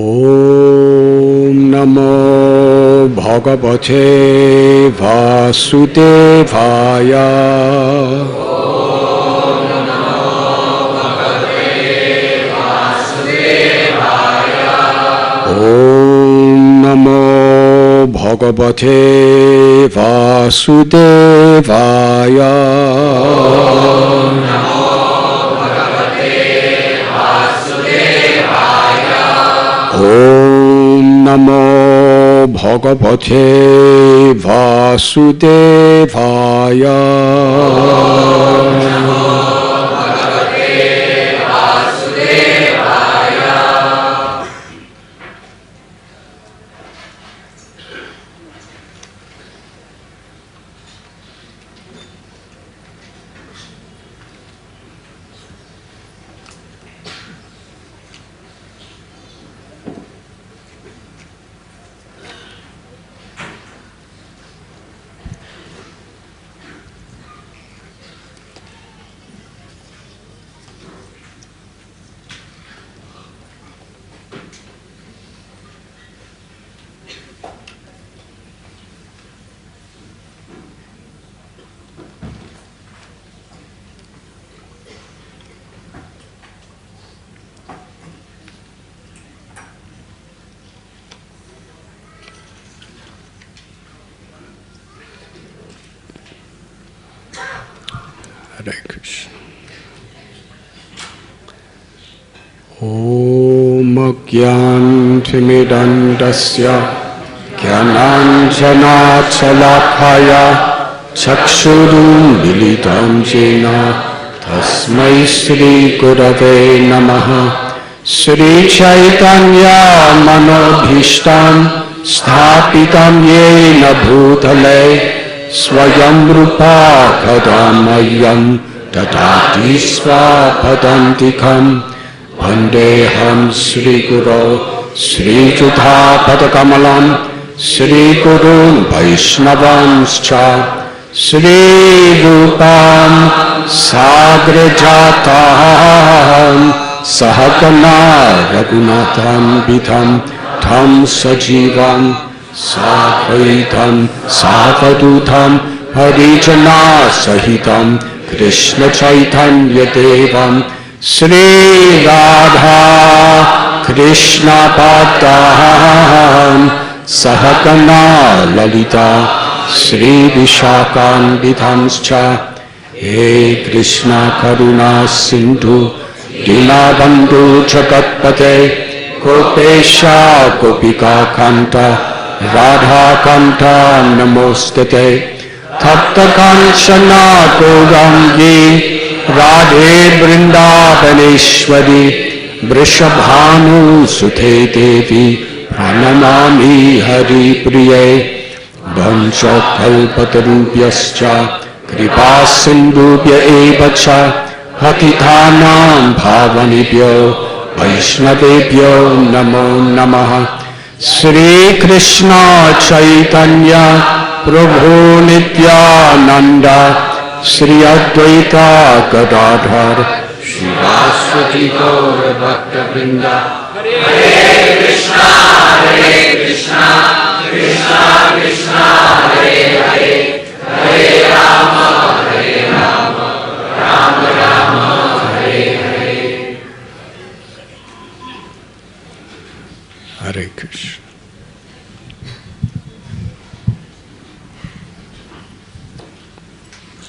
Om Namo Bhagavate Vasudevaya. Om Namo Bhagavate Vasudevaya. Om Namo Bhagavate Vasudevaya. Hare Krishna. Om Gyantimidandasya Gyananjanachalakaya Chakshurum Militam Jena Tasmai Sri Gurave Namaha. Sri Chaitanya Manobhishtam Sthapitam Yena Bhutale Swayam Rupa Kadamayam Dadati Svapadantikam. Vandeham Sri Guru Sri Jutha Padakamalam Sri Guru Vaishnavanscha Sri Rupam Sagrajatam Sahagana Raghunatham Bitham Tham Sajivam Sakaitam Savadutam Harijana Sahitam Krishna Chaitanya Devam Sri Radha Krishna Padam Sahagana Lalita Sri Vishakam Vidhamscha. He Krishna Karuna Sindhu Dinabandhu Jagatpate Gopesha Gopika Kanta Radha Kanta Namostate Tapta Kanchana Gaurangi Radhe Vrindavaneshwari Vrishabhanu Sute Devi Pranamami Hari Priye. Vancha Kalpatarubhyascha Kripa Sindhubhya Evacha Patithanam Bhavanibhyo Vaishnavebhyo Namo Namaha. Sri Krishna Chaitanya Prabhu Nityananda Sri Advaita Gadadhar Shivaswati Gaura Bhakta Vrinda. Hare Krishna Krishna Krishna Hare Hare Hare Rama Rama Rama Hare Hare. Hare Krishna.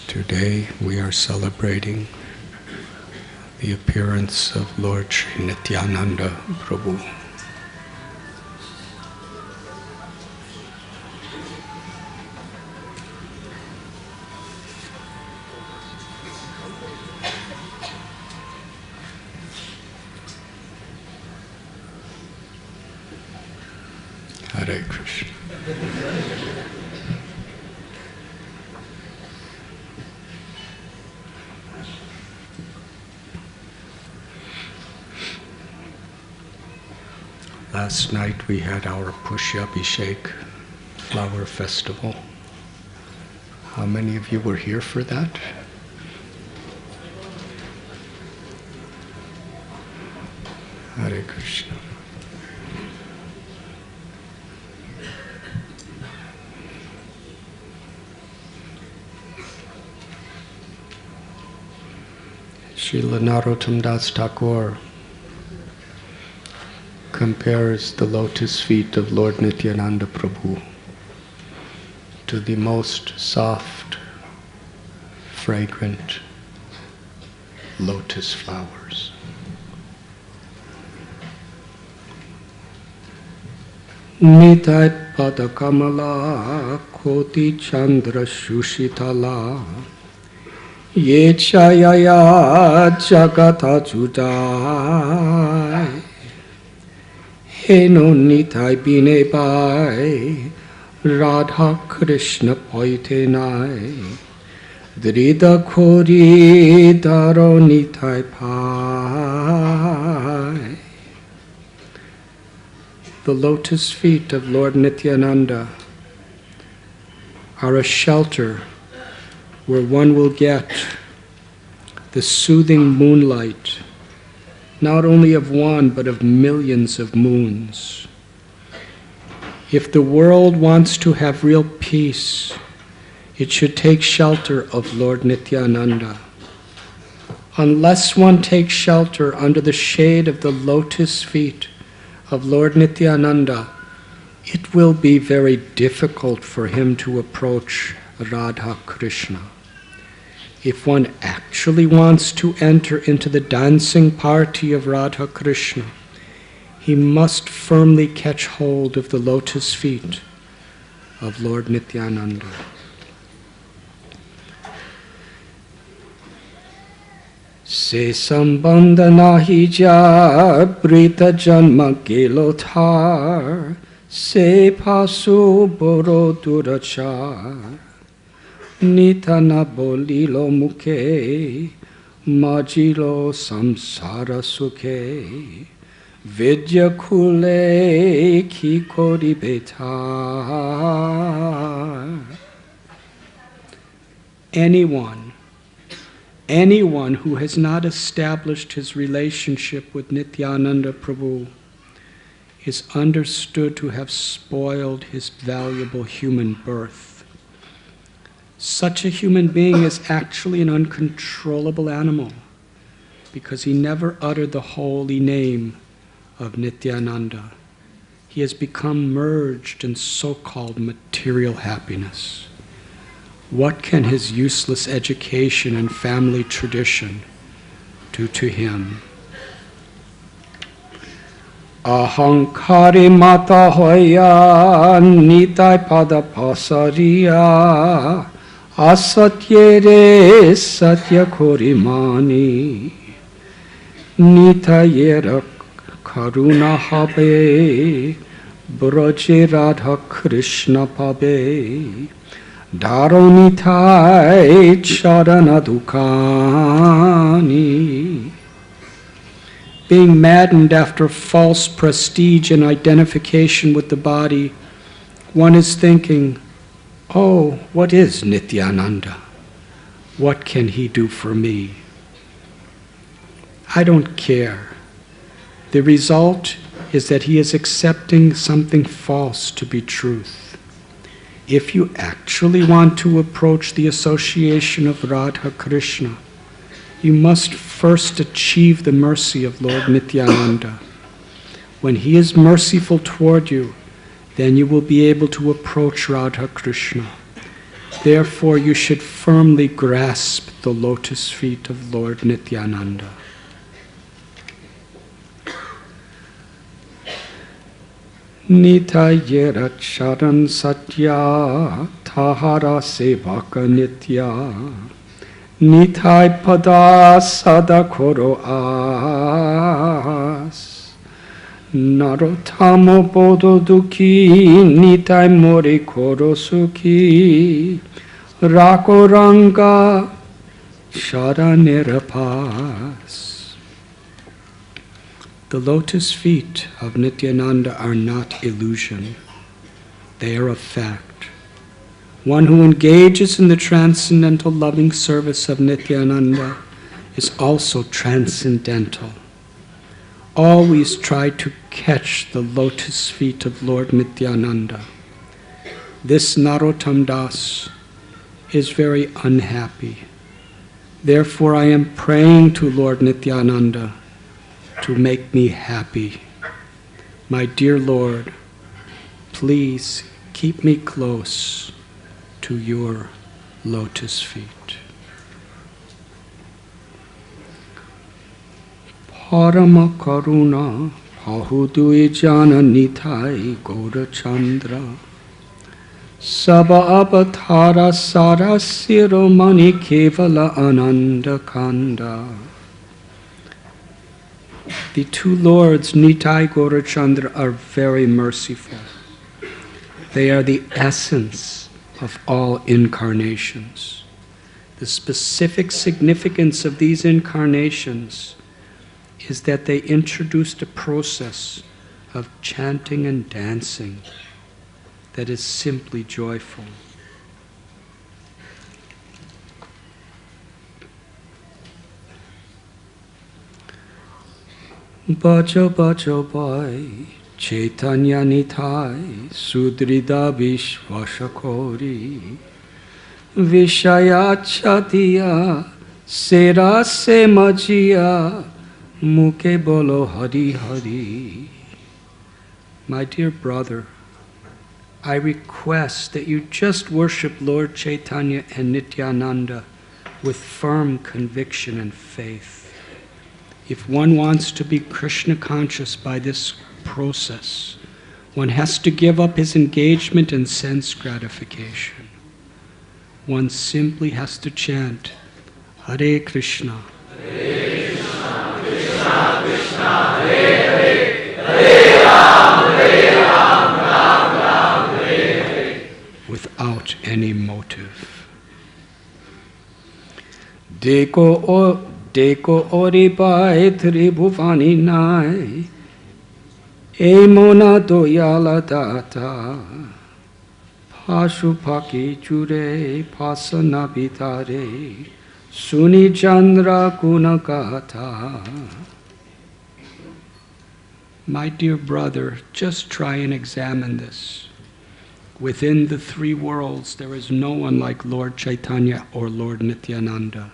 Today we are celebrating the appearance of Lord Sri Nityananda Prabhu. Hare Krishna. Last night we had our Pushyabhishek flower festival. How many of you were here for that? Hare Krishna. Srila Narottam Das Thakur compares the lotus feet of Lord Nityananda Prabhu to the most soft, fragrant lotus flowers. Nitai pada kamala koti chandra shushitala ye chayaya jagata judai he no nitai bine bai radha krishna poite nai drida khori daro nitai pai. The lotus feet of Lord Nityananda are a shelter where one will get the soothing moonlight, not only of one, but of millions of moons. If the world wants to have real peace, it should take shelter of Lord Nityananda. Unless one takes shelter under the shade of the lotus feet of Lord Nityananda, it will be very difficult for him to approach Radha Krishna. If one actually wants to enter into the dancing party of Radha Krishna, he must firmly catch hold of the lotus feet of Lord Nityananda. Se sambandha nahi ja brita janma gelo thar se pasu boro durachar nitana bolilo mukhe majilo samsara sukhe vidya khule ki kori betar. Anyone who has not established his relationship with Nityananda Prabhu is understood to have spoiled his valuable human birth. Such a human being is actually an uncontrollable animal because he never uttered the holy name of Nityananda. He has become merged in so-called material happiness. What can his useless education and family tradition do to him? Ahankari mata hoya nitai pada pasariya asatyere satya korimani nitayera karuna habe braje radha krishna pabe Dharonitai charana dukani. Being maddened after false prestige and identification with the body, one is thinking, oh, what is Nityananda? What can he do for me? I don't care. The result is that he is accepting something false to be truth. If you actually want to approach the association of Radha Krishna, you must first achieve the mercy of Lord Nityananda. When he is merciful toward you, then you will be able to approach Radha Krishna. Therefore, you should firmly grasp the lotus feet of Lord Nityananda. Nitayera charan satya tahara sevaka nitya Nitai pada sada koro as Narotamo bodo duki nitai mori koro suki Rako ranga sharanerapas. The lotus feet of Nityananda are not illusion. They are a fact. One who engages in the transcendental loving service of Nityananda is also transcendental. Always try to catch the lotus feet of Lord Nityananda. This Narottam Das is very unhappy Therefore I am praying to Lord Nityananda to make me happy. My dear Lord, please keep me close to your lotus feet. Parama Karuna Pahudui Jana Nitai Gaura Chandra Saba Avatara Sara Siromani Kevala Ananda Kanda. The two lords, Nitai Gaurachandra, are very merciful. They are the essence of all incarnations. The specific significance of these incarnations is that they introduced a process of chanting and dancing that is simply joyful. Bajo bajo boy, Chaitanya Nitai, Sudrida Vishvashakori, Vishaya Chatiya, Sera Se Majiya, Muke Bolo Hari Hari. My dear brother, I request that you just worship Lord Chaitanya and Nityananda with firm conviction and faith. If one wants to be Krishna conscious by this process, one has to give up his engagement in sense gratification. One simply has to chant Hare Krishna, Hare Krishna, Krishna Krishna, Hare Hare, Hare Ram, Ram Ram, Hare Hare, without any motive. Deko oripai tribhuvani nai, emona doyala data, pashupaki jure pasana bitare, suni chandra gunagata. My dear brother, just try and examine this. Within the three worlds, there is no one like Lord Chaitanya or Lord Nityananda.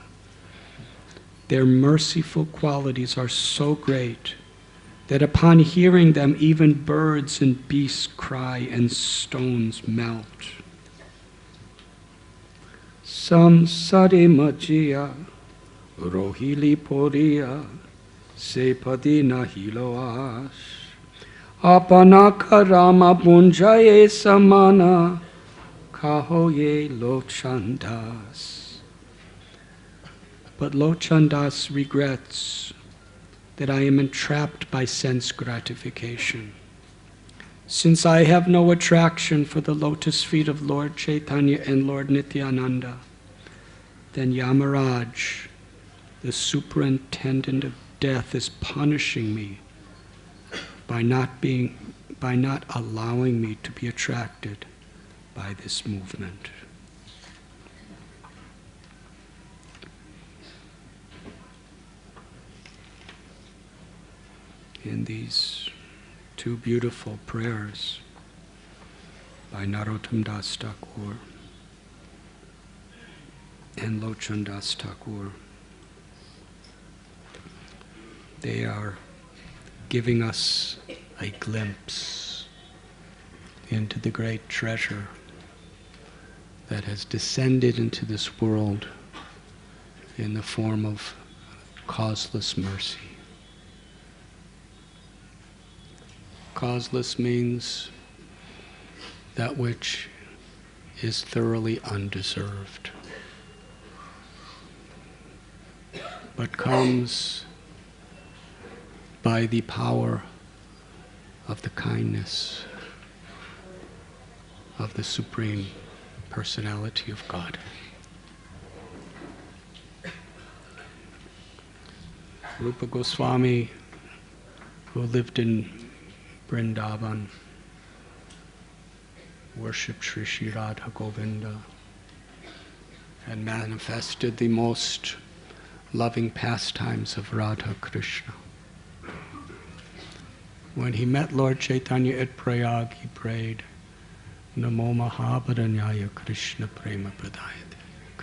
Their merciful qualities are so great that upon hearing them, even birds and beasts cry and stones melt. Samsari Majiya, Rohili Poriya, Sepadina Hiloash, Apanaka Rama Punjaye Samana, Kahoye Lochandas. But Lochandas regrets that I am entrapped by sense gratification. Since I have no attraction for the lotus feet of Lord Chaitanya and Lord Nityananda, then Yamaraj, the superintendent of death, is punishing me by not allowing me to be attracted by this movement. In these two beautiful prayers by Narottam Das Thakur and Lochan Das Thakur, they are giving us a glimpse into the great treasure that has descended into this world in the form of causeless mercy. Causeless means that which is thoroughly undeserved, but comes by the power of the kindness of the Supreme Personality of God. Rupa Goswami, who lived in Vrindavan, worshipped Sri Sri Radha Govinda, and manifested the most loving pastimes of Radha Krishna. When he met Lord Chaitanya at Prayag, he prayed, Namo Mahabharanyaya Krishna Prema Pradayate.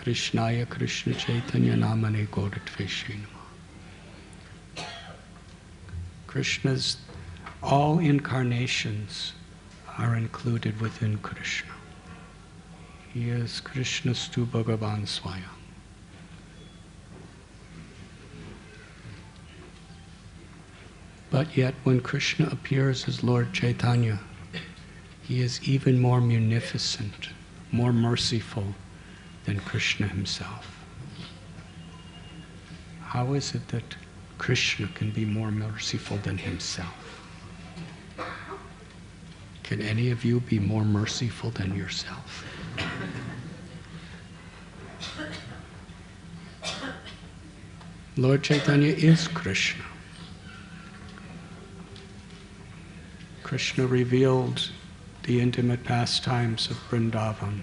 Krishnaya Krishna Chaitanya Namane Gauratveshi Namah. Krishna's all incarnations are included within Krishna. He is Krishnastu Bhagavan Swayam. But yet when Krishna appears as Lord Chaitanya, he is even more munificent, more merciful than Krishna himself. How is it that Krishna can be more merciful than himself? Can any of you be more merciful than yourself? Lord Chaitanya is Krishna. Krishna revealed the intimate pastimes of Vrindavan,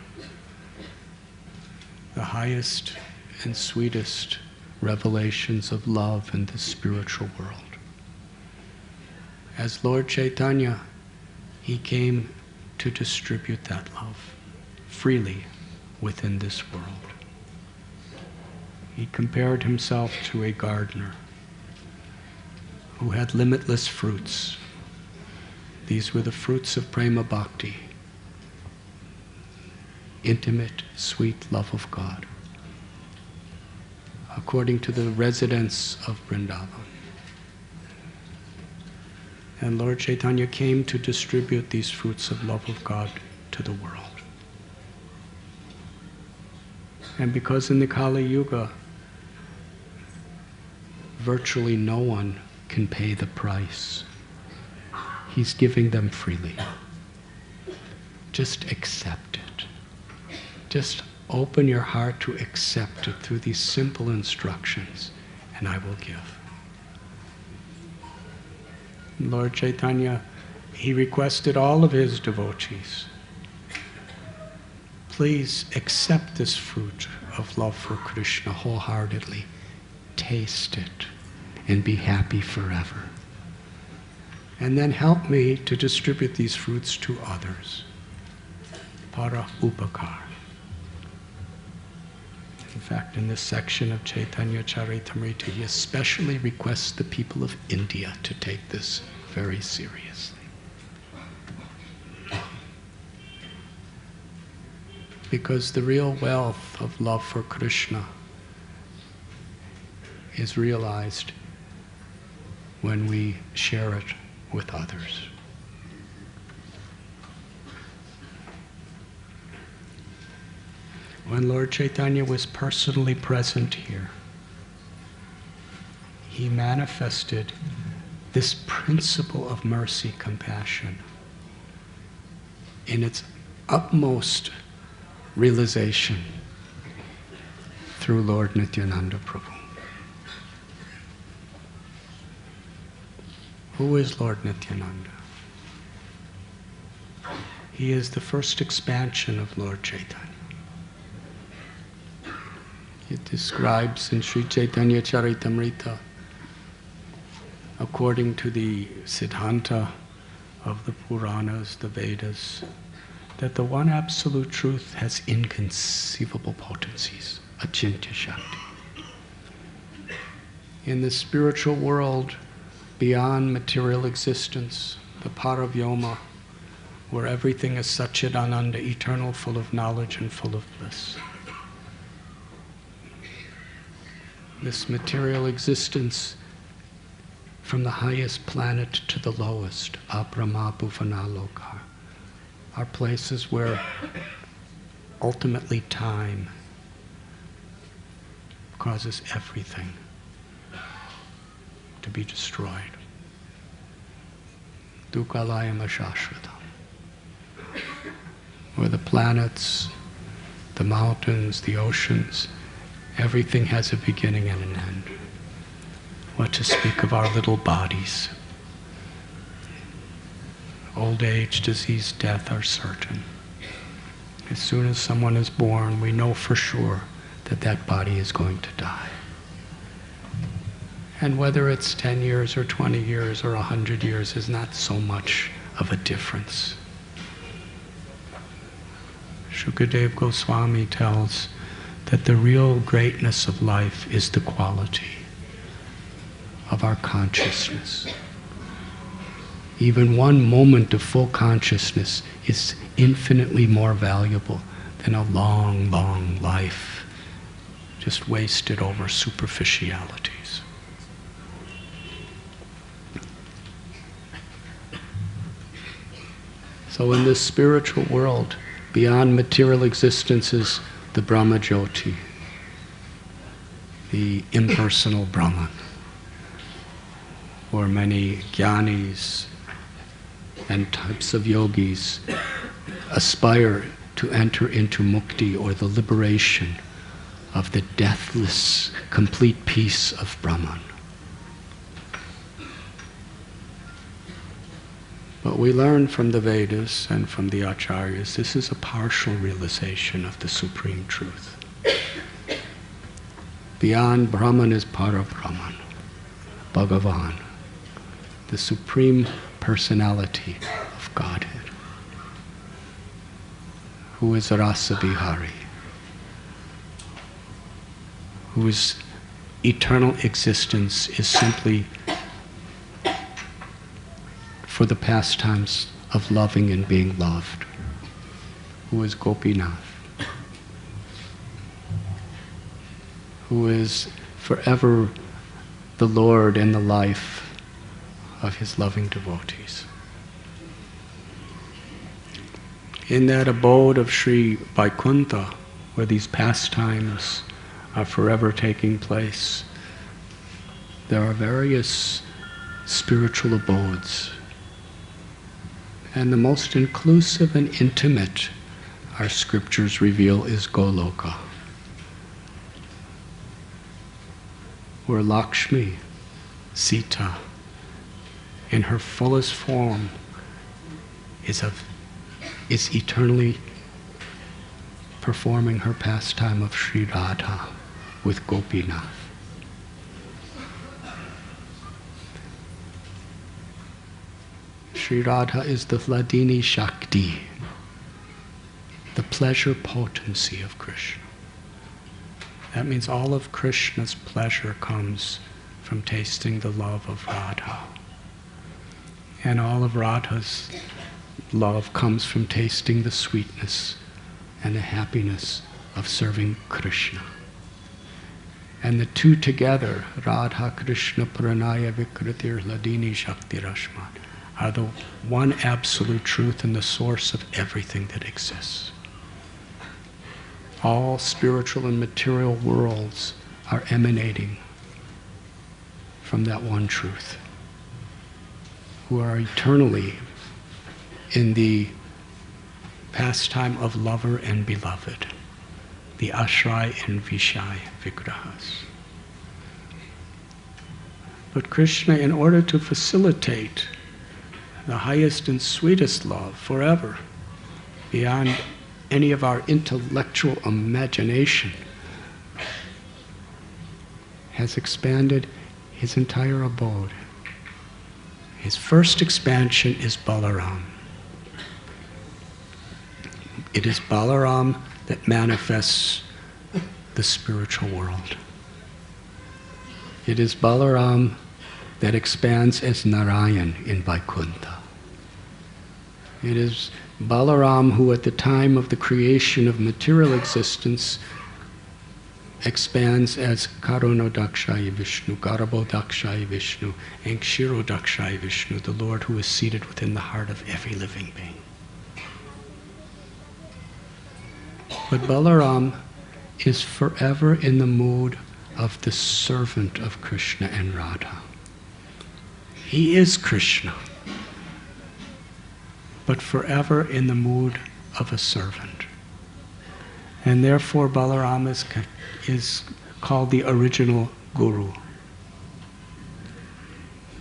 the highest and sweetest revelations of love in the spiritual world. As Lord Chaitanya, he came to distribute that love freely within this world. He compared himself to a gardener who had limitless fruits. These were the fruits of prema bhakti, intimate, sweet love of God, according to the residents of Vrindavan. And Lord Chaitanya came to distribute these fruits of love of God to the world. And because in the Kali Yuga, virtually no one can pay the price, he's giving them freely. Just accept it. Just open your heart to accept it through these simple instructions, and I will give. Lord Chaitanya, he requested all of his devotees, please accept this fruit of love for Krishna wholeheartedly. Taste it and be happy forever. And then help me to distribute these fruits to others. Para upakar. In fact, in this section of Chaitanya Charitamrita, he especially requests the people of India to take this very seriously. Because the real wealth of love for Krishna is realized when we share it with others. When Lord Chaitanya was personally present here, he manifested this principle of mercy, compassion, in its utmost realization through Lord Nityananda Prabhu. Who is Lord Nityananda? He is the first expansion of Lord Chaitanya. It describes in Sri Chaitanya Charitamrita, according to the Siddhanta of the Puranas, the Vedas, that the one absolute truth has inconceivable potencies, achintya shakti. In the spiritual world, beyond material existence, the paravyoma, where everything is Satchidananda, eternal, full of knowledge and full of bliss. This material existence, from the highest planet to the lowest, Abrahma Bhuvanaloka, are places where ultimately time causes everything to be destroyed. Dukkhalayam ashashvatam. Where the planets, the mountains, the oceans, everything has a beginning and an end. What to speak of our little bodies? Old age, disease, death are certain. As soon as someone is born, we know for sure that that body is going to die. And whether it's 10 years or 20 years or 100 years is not so much of a difference. Shukadev Goswami tells that the real greatness of life is the quality of our consciousness. Even one moment of full consciousness is infinitely more valuable than a long, long life just wasted over superficialities. So in this spiritual world, beyond material existence is the Brahma Jyoti, the impersonal Brahman, where many jnanis and types of yogis aspire to enter into mukti, or the liberation of the deathless, complete peace of Brahman. But we learn from the Vedas and from the Acharyas, this is a partial realization of the supreme truth. Beyond Brahman is Parabrahman, Bhagavan, the supreme personality of Godhead, who is Rasa Vihari, whose eternal existence is simply for the pastimes of loving and being loved, who is Gopinath, who is forever the Lord and the life of his loving devotees. In that abode of Sri Vaikuntha, where these pastimes are forever taking place, there are various spiritual abodes. And the most inclusive and intimate, our scriptures reveal, is Goloka, where Lakshmi, Sita, in her fullest form, is eternally performing her pastime of Sri Radha with Gopinath. Sri Radha is the Hladini Shakti, the pleasure potency of Krishna. That means all of Krishna's pleasure comes from tasting the love of Radha. And all of Radha's love comes from tasting the sweetness and the happiness of serving Krishna. And the two together, Radha Krishna Pranaya Vikritir Hladini Shakti Rashman, are the one absolute truth and the source of everything that exists. All spiritual and material worlds are emanating from that one truth, who are eternally in the pastime of lover and beloved, the Ashray and Vishai Vigrahas. But Krishna, in order to facilitate the highest and sweetest love forever, beyond any of our intellectual imagination, has expanded his entire abode. His first expansion is Balaram. It is Balaram that manifests the spiritual world. It is Balaram that expands as Narayan in Vaikuntha. It is Balaram who, at the time of the creation of material existence, expands as Karunodakshayi Vishnu, Garbhodakshayi Vishnu, and Kshirodakshayi Vishnu, the Lord who is seated within the heart of every living being. But Balaram is forever in the mood of the servant of Krishna and Radha. He is Krishna, but forever in the mood of a servant. And therefore Balaram is called the original guru,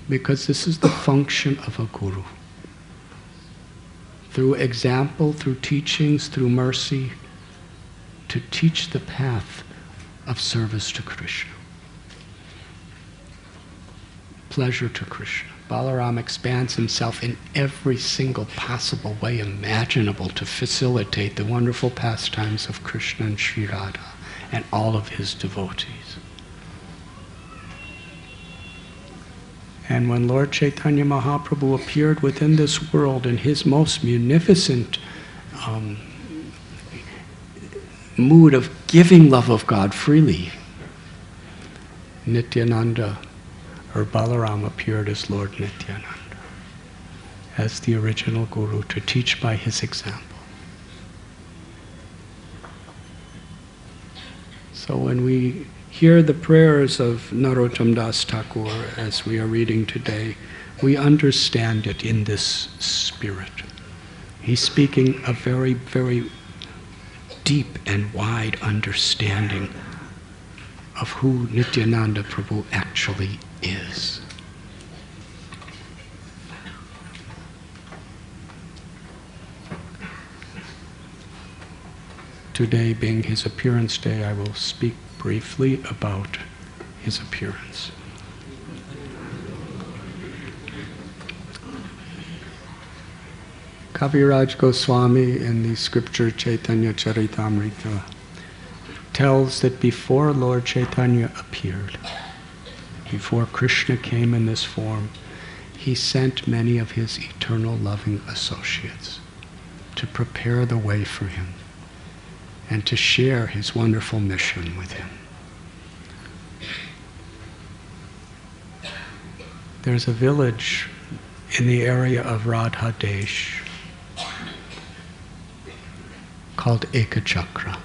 because this is the function of a guru. Through example, through teachings, through mercy, to teach the path of service to Krishna. Pleasure to Krishna. Balaram expands himself in every single possible way imaginable to facilitate the wonderful pastimes of Krishna and Sri Radha and all of his devotees. And when Lord Chaitanya Mahaprabhu appeared within this world in his most munificent mood of giving love of God freely, Nityananda or Balaram appeared as Lord Nityananda, as the original guru, to teach by his example. So when we hear the prayers of Narottam Das Thakur as we are reading today, we understand it in this spirit. He's speaking a very, very deep and wide understanding of who Nityananda Prabhu actually is. Today being his appearance day, I will speak briefly about his appearance. Kaviraj Goswami in the scripture Chaitanya Charitamrita tells that before Lord Chaitanya appeared, before Krishna came in this form, he sent many of his eternal loving associates to prepare the way for him and to share his wonderful mission with him. There's a village in the area of Radhadesh called Ekachakra.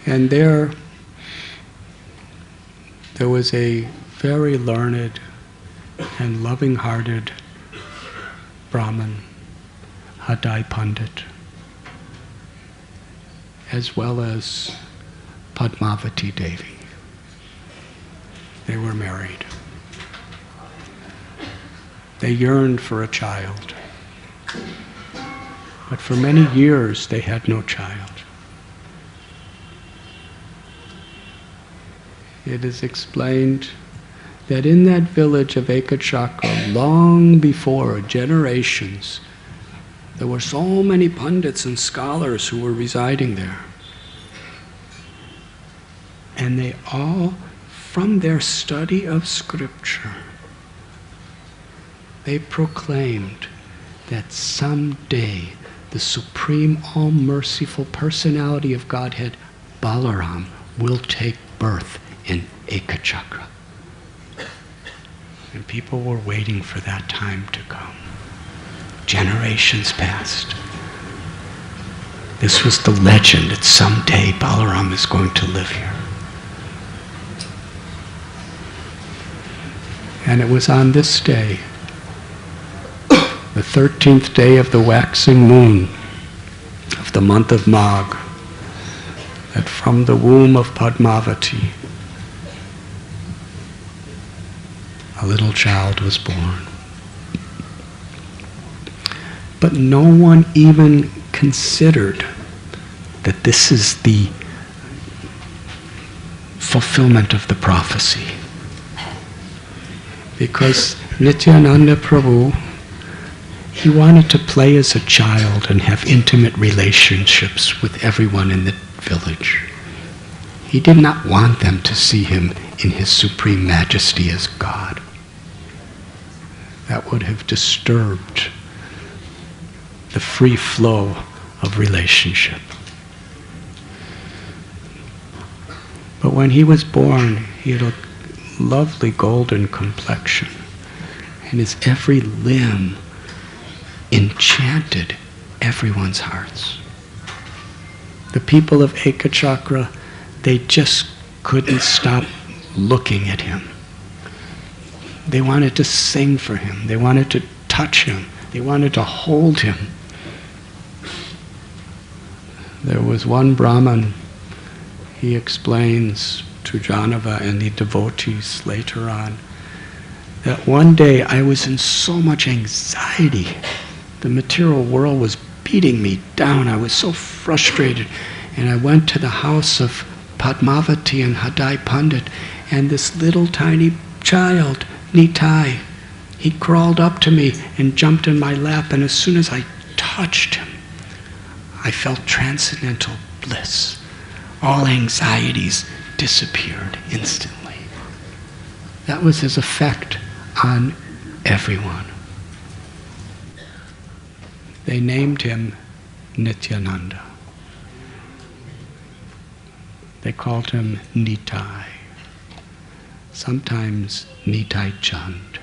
And there was a very learned and loving-hearted Brahmin, Hadai Pandit, as well as Padmavati Devi. They were married. They yearned for a child. But for many years they had no child. It is explained that in that village of Ekachakra, long before, generations, there were so many pundits and scholars who were residing there. And they all, from their study of scripture, they proclaimed that someday the supreme, all-merciful personality of Godhead, Balaram, will take birth in Ekachakra. And people were waiting for that time to come. Generations passed. This was the legend that someday Balaram is going to live here. And it was on this day, the 13th day of the waxing moon of the month of Magh, that from the womb of Padmavati, a little child was born. But no one even considered that this is the fulfillment of the prophecy. Because Nityananda Prabhu, he wanted to play as a child and have intimate relationships with everyone in the village. He did not want them to see him in his supreme majesty as God. That would have disturbed the free flow of relationship. But when he was born, he had a lovely golden complexion, and his every limb enchanted everyone's hearts. The people of Ekachakra, they just couldn't stop looking at him. They wanted to sing for him. They wanted to touch him. They wanted to hold him. There was one Brahmin, he explains to Janava and the devotees later on, that one day I was in so much anxiety. The material world was beating me down. I was so frustrated. And I went to the house of Padmavati and Hadai Pandit, and this little tiny child, Nitai, he crawled up to me and jumped in my lap, and as soon as I touched him, I felt transcendental bliss. All anxieties disappeared instantly. That was his effect on everyone. They named him Nityananda. They called him Nitai. Sometimes Nitai Chand,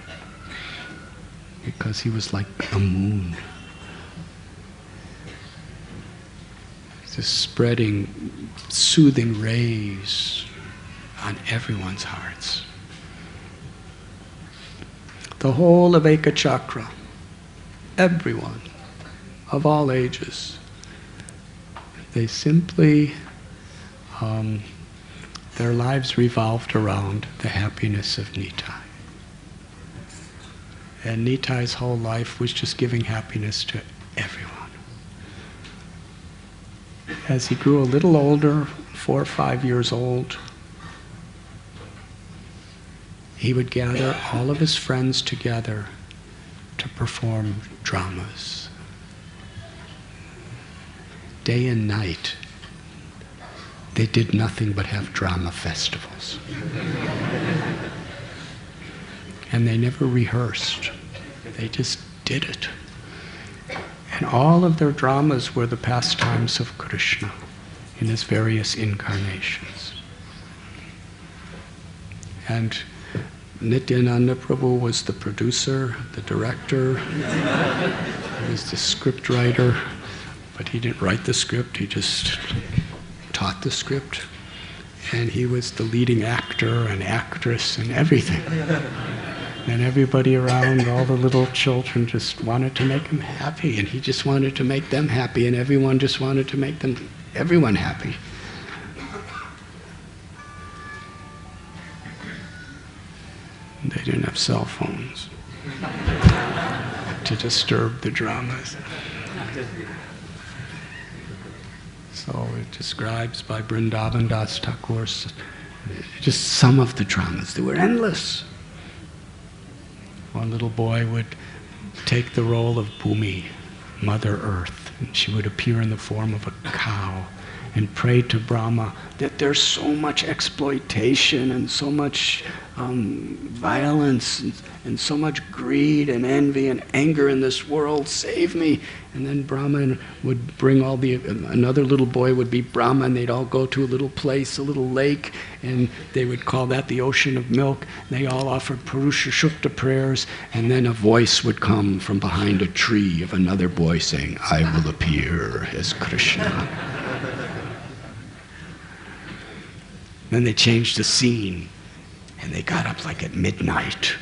because he was like a moon, just spreading soothing rays on everyone's hearts. The whole of Ekachakra, everyone of all ages, they simply, their lives revolved around the happiness of Nitai. And Nitai's whole life was just giving happiness to everyone. As he grew a little older, 4 or 5 years old, he would gather all of his friends together to perform dramas. Day and night, they did nothing but have drama festivals. And they never rehearsed. They just did it. And all of their dramas were the pastimes of Krishna in his various incarnations. And Nityananda Prabhu was the producer, the director, he was the script writer, but he didn't write the script, he just taught the script. And he was the leading actor and actress and everything. And everybody around, all the little children just wanted to make him happy, and he just wanted to make them happy, and everyone just wanted to make everyone happy. They didn't have cell phones to disturb the dramas. So it describes by Vrindavan Das Thakur just some of the dramas. They were endless. One little boy would take the role of Bhumi, Mother Earth, and she would appear in the form of a cow and pray to Brahma that there's so much exploitation and so much violence and so much greed and envy and anger in this world, save me. And then Brahma would bring another little boy would be Brahma, and they'd all go to a little place, a little lake, and they would call that the ocean of milk. They all offered Purusha Shukta prayers, and then a voice would come from behind a tree of another boy saying, I will appear as Krishna. Then they changed the scene, and they got up like at midnight.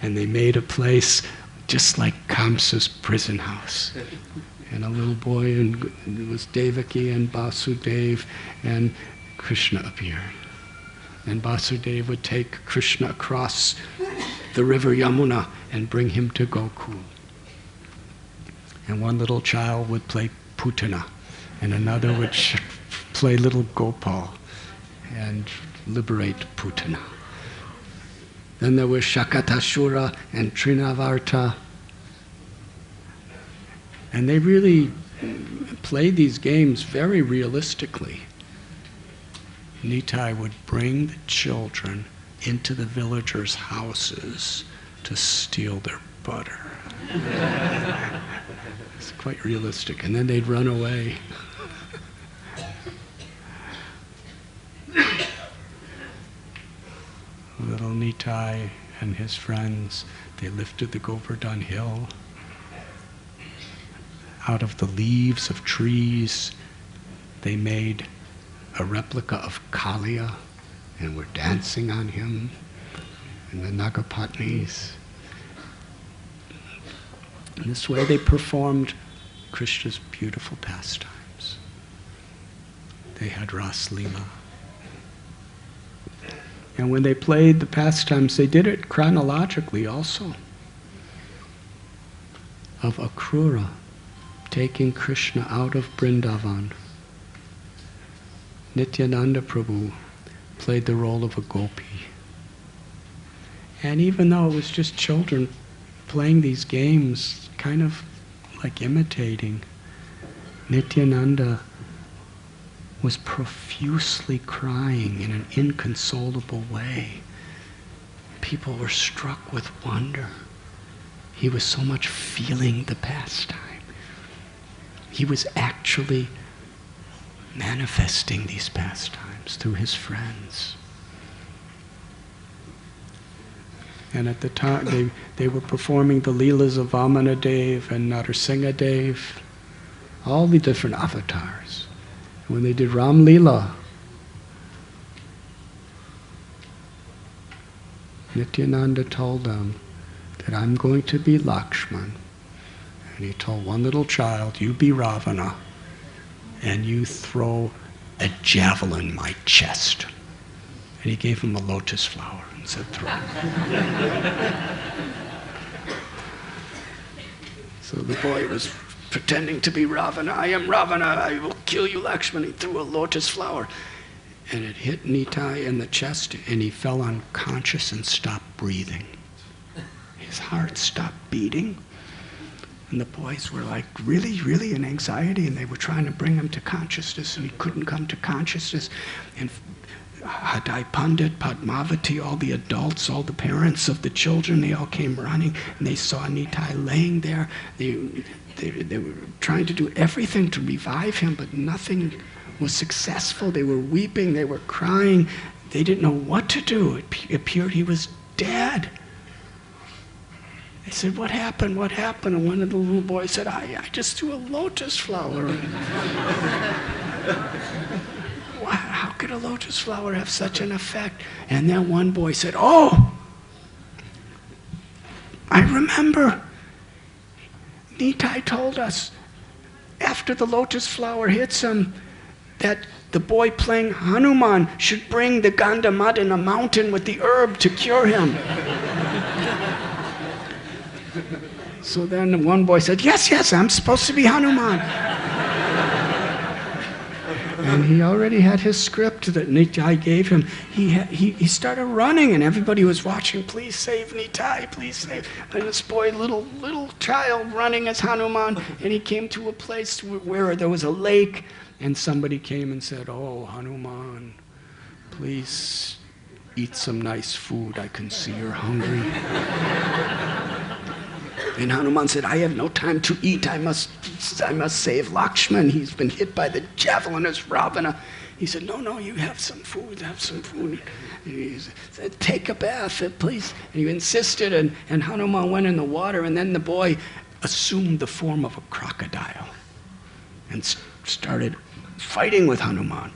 And they made a place just like Kamsa's prison house. And a little boy, and it was Devaki and Vasudeva, and Krishna appeared. And Vasudeva would take Krishna across the river Yamuna and bring him to Gokul. And one little child would play Putana, and another would play little Gopal and liberate Putana. Then there was Shakatashura and Trinavarta. And they really played these games very realistically. Nitai would bring the children into the villagers' houses to steal their butter. It's quite realistic. And then they'd run away. Little Nitai and his friends, they lifted the Govardhan hill. Out of the leaves of trees, they made a replica of Kaliya and were dancing on him and the Nagapatnis. In this way they performed Krishna's beautiful pastimes. They had Ras Lila. And when they played the pastimes, they did it chronologically also. Of Akrura taking Krishna out of Vrindavan, Nityananda Prabhu played the role of a gopi. And even though it was just children playing these games, kind of like imitating, Nityananda was profusely crying in an inconsolable way. People were struck with wonder. He was so much feeling the pastime. He was actually manifesting these pastimes through his friends. And at the time, they were performing the Leelas of Vamana Dev and Narsingha Dev, all the different avatars. When they did Ram Leela, Nityananda told them that I'm going to be Lakshman. And he told one little child, you be Ravana, and you throw a javelin in my chest. And he gave him a lotus flower and said, throw it. So the boy was pretending to be Ravana. I am Ravana, I will kill you, Lakshman. He threw a lotus flower. And it hit Nitai in the chest, and he fell unconscious and stopped breathing. His heart stopped beating. And the boys were like really, really in anxiety, and they were trying to bring him to consciousness, and he couldn't come to consciousness. And Hadai Pandit, Padmavati, all the adults, all the parents of the children, they all came running, and they saw Nitai laying there. They were trying to do everything to revive him, but nothing was successful. They were weeping, they were crying. They didn't know what to do. It appeared he was dead. They said, what happened? What happened? And one of the little boys said, I just threw a lotus flower. How could a lotus flower have such an effect? And then one boy said, oh, I remember. Nitai told us after the lotus flower hits him that the boy playing Hanuman should bring the Ganda mud in a mountain with the herb to cure him. So then one boy said, yes, I'm supposed to be Hanuman. And he already had his script that Nitai gave him. He started running, and everybody was watching. Please save Nitai, please save. And this boy, little child, running as Hanuman, and he came to a place where there was a lake, and somebody came and said, oh, Hanuman, please eat some nice food. I can see you're hungry. And Hanuman said, I have no time to eat. I must save Lakshman. He's been hit by the javelin as Ravana. He said, no, you have some food, have some food. And he said, take a bath, please. And he insisted, and Hanuman went in the water, and then the boy assumed the form of a crocodile and started fighting with Hanuman.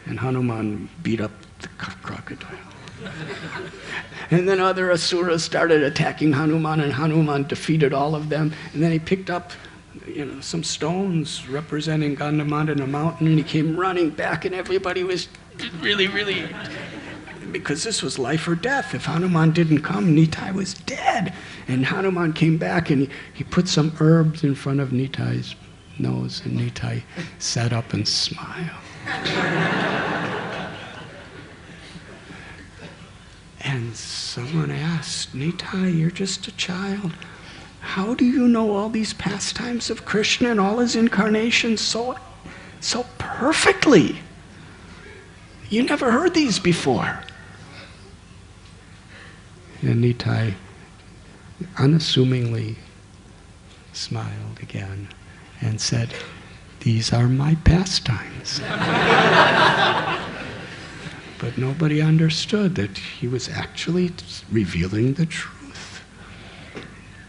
And Hanuman beat up the crocodile. And then other asuras started attacking Hanuman, and Hanuman defeated all of them. And then he picked up, some stones representing Gandamanda in a mountain, and he came running back, and everybody was really, really, because this was life or death. If Hanuman didn't come, Nitai was dead. And Hanuman came back, and he put some herbs in front of Nitai's nose, and Nitai sat up and smiled. And someone asked, Nitai, you're just a child. How do you know all these pastimes of Krishna and all his incarnations so perfectly? You never heard these before. And Nitai unassumingly smiled again and said, these are my pastimes. But nobody understood that he was actually revealing the truth.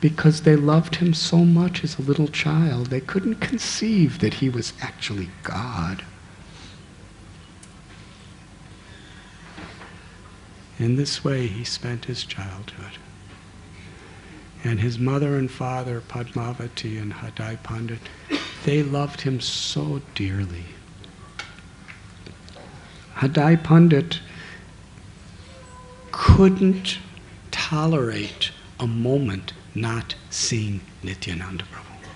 Because they loved him so much as a little child, they couldn't conceive that he was actually God. In this way, he spent his childhood. And his mother and father, Padmavati and Hadai Pandit, they loved him so dearly. Hadai Pandit couldn't tolerate a moment not seeing Nityananda Prabhu.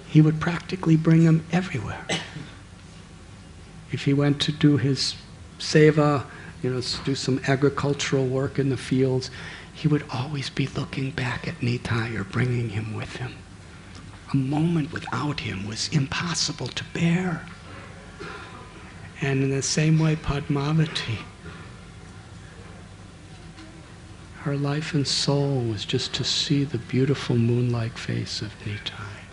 He would practically bring him everywhere. If he went to do his seva, do some agricultural work in the fields, he would always be looking back at Nitai or bringing him with him. A moment without him was impossible to bear. And in the same way, Padmavati, her life and soul was just to see the beautiful moon-like face of Nitai,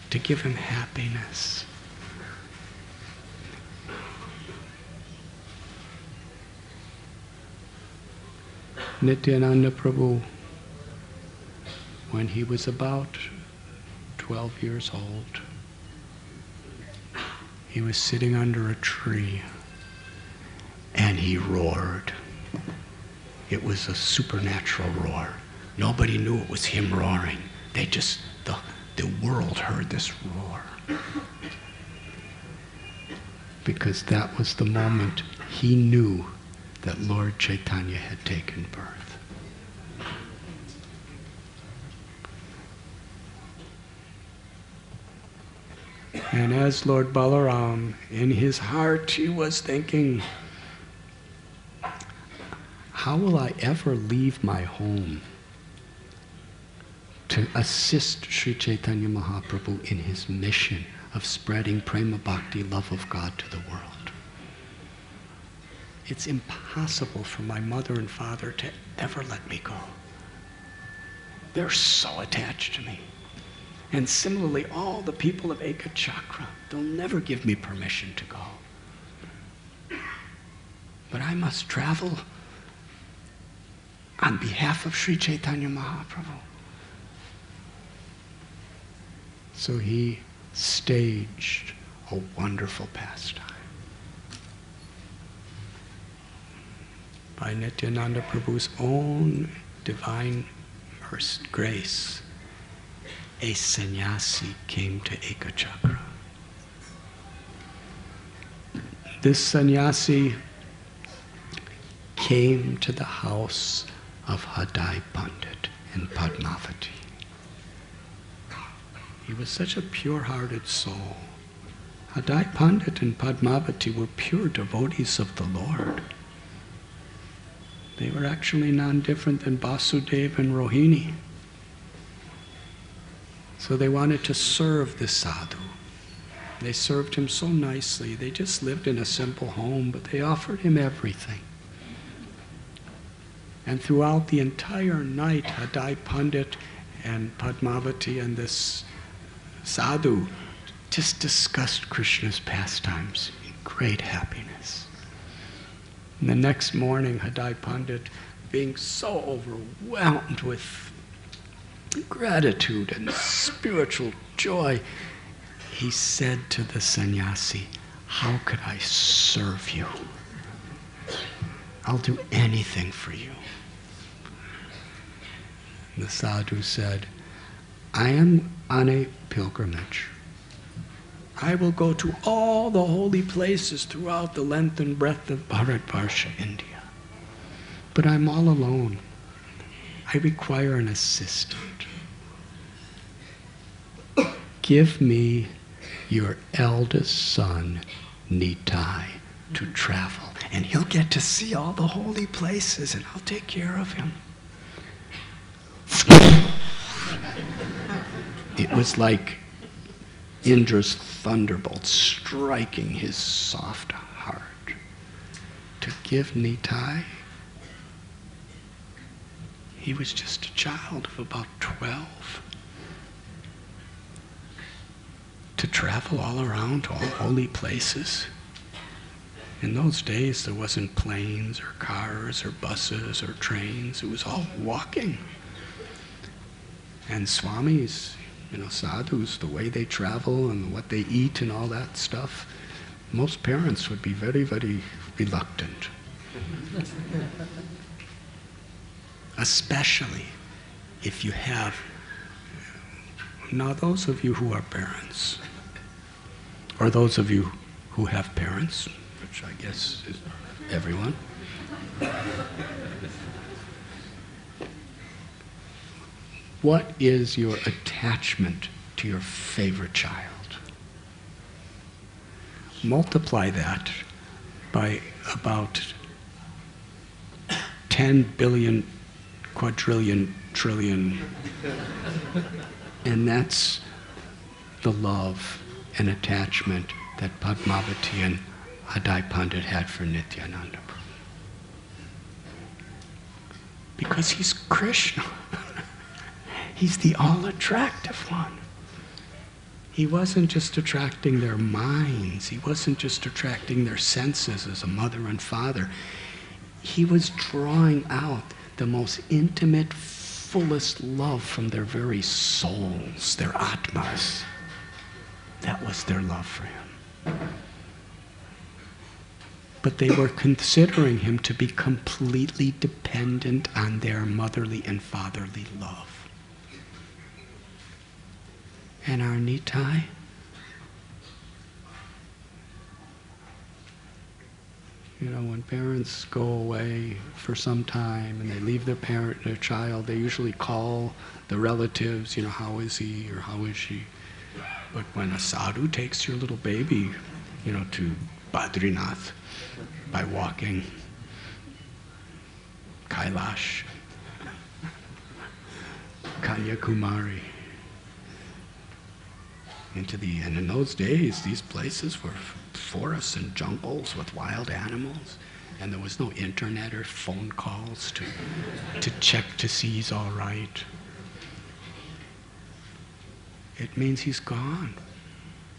to give him happiness. Nityananda Prabhu, when he was about 12 years old, he was sitting under a tree and he roared. It was a supernatural roar. Nobody knew it was him roaring. The world heard this roar. Because that was the moment he knew that Lord Chaitanya had taken birth. And as Lord Balaram, in his heart, he was thinking, how will I ever leave my home to assist Sri Chaitanya Mahaprabhu in his mission of spreading prema bhakti, love of God, to the world? It's impossible for my mother and father to ever let me go. They're so attached to me. And similarly, all the people of Ekachakra, they'll never give me permission to go. But I must travel on behalf of Sri Chaitanya Mahaprabhu. So he staged a wonderful pastime. By Nityananda Prabhu's own divine grace, a sannyasi came to Ekachakra. This sannyasi came to the house of Hadai Pandit and Padmavati. He was such a pure-hearted soul. Hadai Pandit and Padmavati were pure devotees of the Lord. They were actually non-different than Vasudeva and Rohini. So they wanted to serve this sadhu. They served him so nicely. They just lived in a simple home, but they offered him everything. And throughout the entire night, Hadai Pandit and Padmavati and this sadhu just discussed Krishna's pastimes in great happiness. And the next morning, Hadai Pandit, being so overwhelmed with gratitude and spiritual joy, he said to the sannyasi, "How could I serve you? I'll do anything for you." And the sadhu said, "I am on a pilgrimage. I will go to all the holy places throughout the length and breadth of Bharatvarsha, India. But I'm all alone. I require an assistant. Give me your eldest son, Nitai, to travel, and he'll get to see all the holy places, and I'll take care of him." It was like Indra's thunderbolt striking his soft heart. To give Nitai, he was just a child of about 12. To travel all around to all holy places. In those days, there wasn't planes or cars or buses or trains. It was all walking. And swamis, sadhus, the way they travel and what they eat and all that stuff, most parents would be very, very reluctant. Especially if you have, now those of you who are parents, or those of you who have parents, which I guess is everyone, what is your attachment to your favorite child? Multiply that by about 10 billion, quadrillion, trillion And that's the love and attachment that Padmavati and Hadai Pandit had for Nityananda Prabhu. Because he's Krishna. He's the all-attractive one. He wasn't just attracting their minds. He wasn't just attracting their senses as a mother and father. He was drawing out the most intimate, fullest love from their very souls, their atmas. That was their love for him. But they were considering him to be completely dependent on their motherly and fatherly love. And our Nitai, when parents go away for some time and they leave their child, they usually call the relatives, how is he or how is she? But when a sadhu takes your little baby, to Badrinath by walking, Kailash, Kanyakumari, and in those days, these places were forests and jungles with wild animals, and there was no internet or phone calls to check to see he's all right. It means he's gone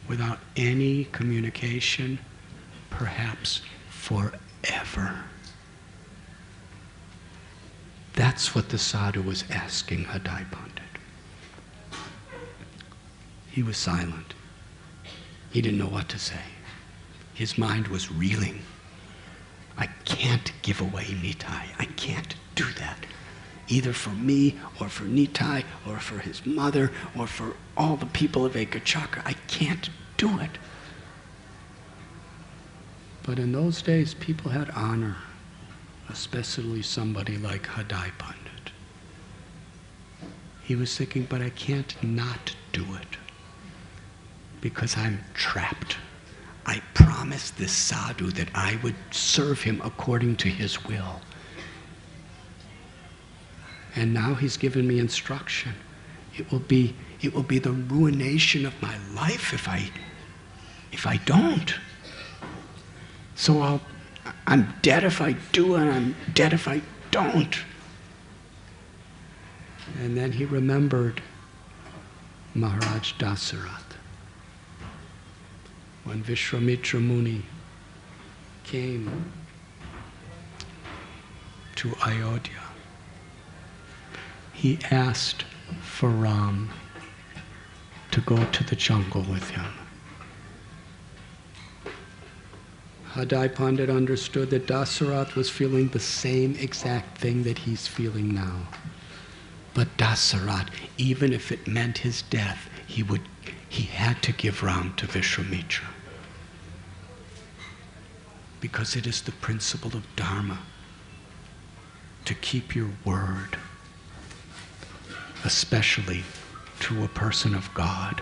without any communication, perhaps forever. That's what the sadhu was asking Hadai Pandit. He was silent. He didn't know what to say. His mind was reeling. I can't give away Nitai. I can't do that. Either for me, or for Nitai, or for his mother, or for all the people of Ekachakra. I can't do it. But in those days, people had honor, especially somebody like Hadai Pandit. He was thinking, but I can't not do it, because I'm trapped. I promised this sadhu that I would serve him according to his will. And now he's given me instruction. It will be the ruination of my life if I don't. So I'm dead if I do, and I'm dead if I don't. And then he remembered Maharaj Dasarath. When Vishwamitra Muni came to Ayodhya, he asked for Ram to go to the jungle with him. Hadai Pandit understood that Dasarath was feeling the same exact thing that he's feeling now. But Dasarath, even if it meant his death, he had to give Ram to Vishwamitra. Because it is the principle of Dharma to keep your word, especially to a person of God.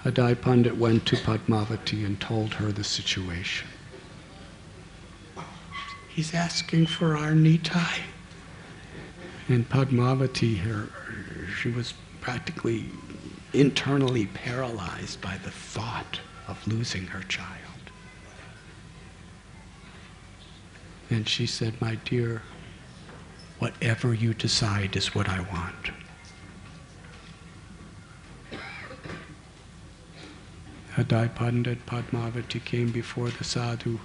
Hadai Pandit went to Padmavati and told her the situation. He's asking for our Nitai. And Padmavati, she was practically internally paralyzed by the thought of losing her child. And she said, my dear, whatever you decide is what I want. Hadai Pandit, Padmavati came before the sadhu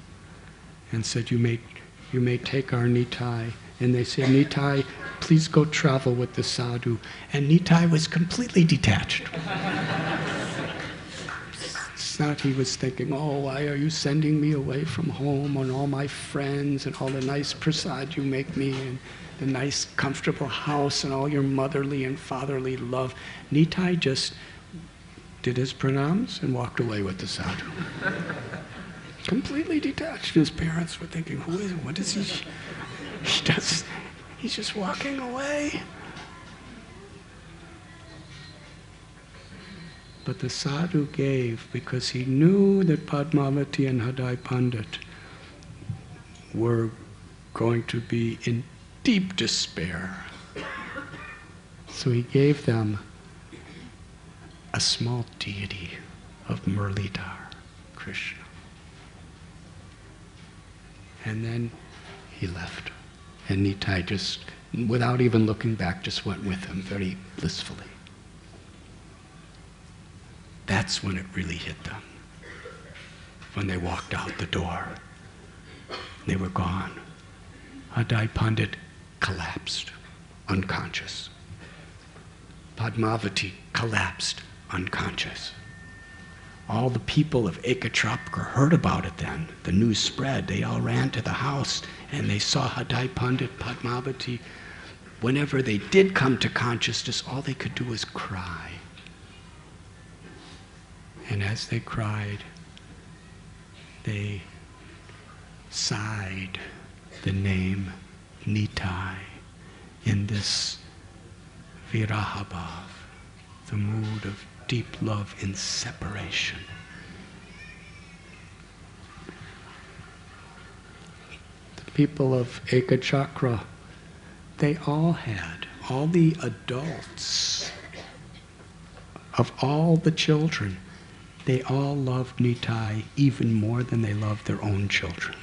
and said, you may take our Nitai. And they said, Nitai, please go travel with the sadhu. And Nitai was completely detached. It's not he was thinking, oh, why are you sending me away from home and all my friends and all the nice prasad you make me and the nice comfortable house and all your motherly and fatherly love. Nitai just did his pranams and walked away with the sadhu. Completely detached. His parents were thinking, who is it? What is he? He's just walking away. But the sadhu gave because he knew that Padmavati and Hadai Pandit were going to be in deep despair. So he gave them a small deity of Murlidhar, Krishna. And then he left. And Nitai just, without even looking back, just went with him very blissfully. That's when it really hit them. When they walked out the door, they were gone. Hadai Pandit collapsed, unconscious. Padmavati collapsed, unconscious. All the people of Ekachakra heard about it then. The news spread. They all ran to the house and they saw Hadai Pandit, Padmavati. Whenever they did come to consciousness, all they could do was cry. And as they cried, they sighed the name Nitai in this virahabhav, the mood of deep love in separation. The people of Ekachakra, they all had, all the adults of all the children, they all loved Nitai even more than they loved their own children.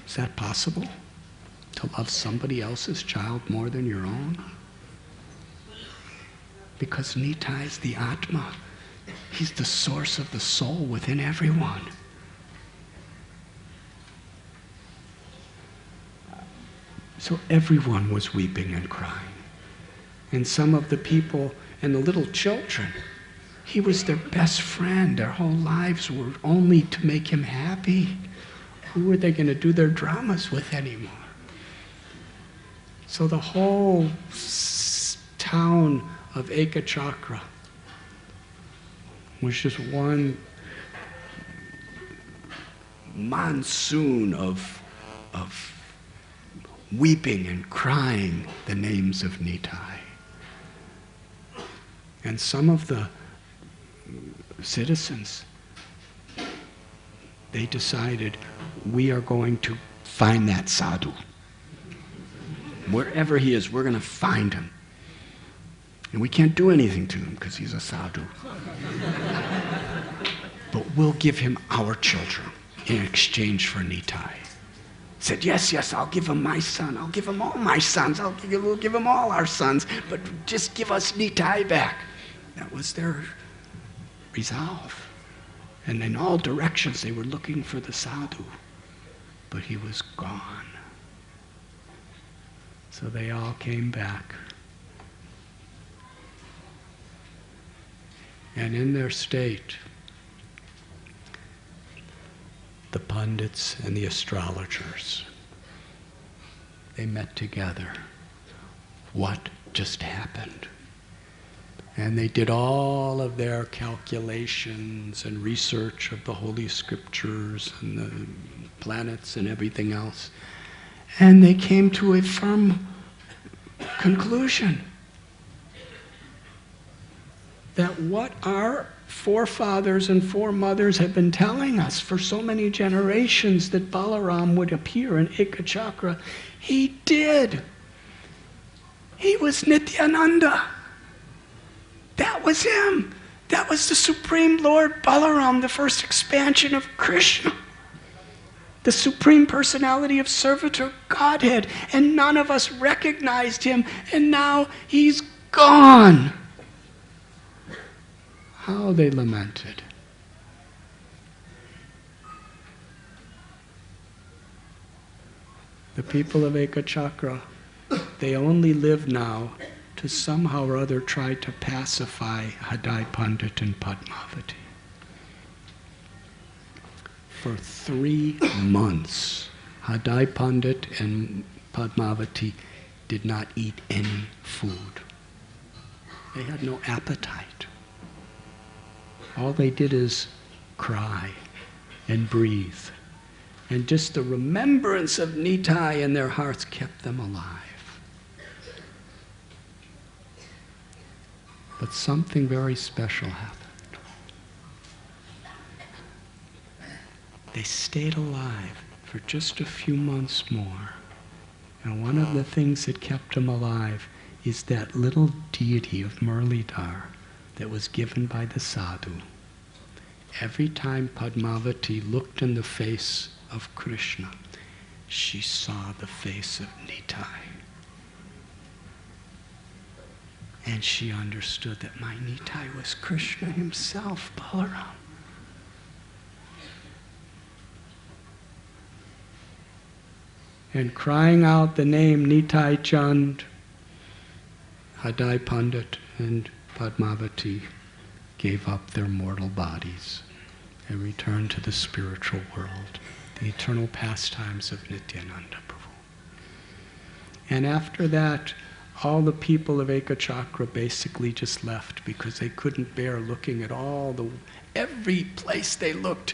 Is that possible? To love somebody else's child more than your own? Because Nitai is the Atma. He's the source of the soul within everyone. So everyone was weeping and crying. And some of the people and the little children, he was their best friend. Their whole lives were only to make him happy. Who were they going to do their dramas with anymore? So the whole town of Ekachakra was just one monsoon of weeping and crying the names of Nitai. And some of the citizens, they decided, we are going to find that sadhu. Wherever he is, we're going to find him. And we can't do anything to him because he's a sadhu. But we'll give him our children in exchange for Nitai. Said, yes, I'll give him my son. I'll give him all my sons. We'll give him all our sons. But just give us Nitai back. That was their resolve. And in all directions they were looking for the sadhu. But he was gone. So they all came back. And in their state, the pundits and the astrologers, they met together. What just happened? And they did all of their calculations and research of the Holy Scriptures and the planets and everything else. And they came to a firm conclusion that what our forefathers and foremothers have been telling us for so many generations, that Balaram would appear in Ekachakra, he did. He was Nityananda. That was him. That was the Supreme Lord Balaram, the first expansion of Krishna. The Supreme Personality of Servitor Godhead. And none of us recognized him, and now he's gone. How they lamented. The people of Ekachakra, they only live now to somehow or other try to pacify Hadai Pandit and Padmavati. For 3 months, Hadai Pandit and Padmavati did not eat any food. They had no appetite. All they did is cry and breathe. And just the remembrance of Nitai in their hearts kept them alive. But something very special happened. They stayed alive for just a few months more. And one of the things that kept him alive is that little deity of Murlidhar that was given by the sadhu. Every time Padmavati looked in the face of Krishna, she saw the face of Nitai. And she understood that my Nitai was Krishna himself, Balaram. And crying out the name Nitai Chand, Hadai Pandit and Padmavati gave up their mortal bodies and returned to the spiritual world, the eternal pastimes of Nityananda Prabhu. And after that, all the people of Ekachakra basically just left because they couldn't bear looking at every place they looked,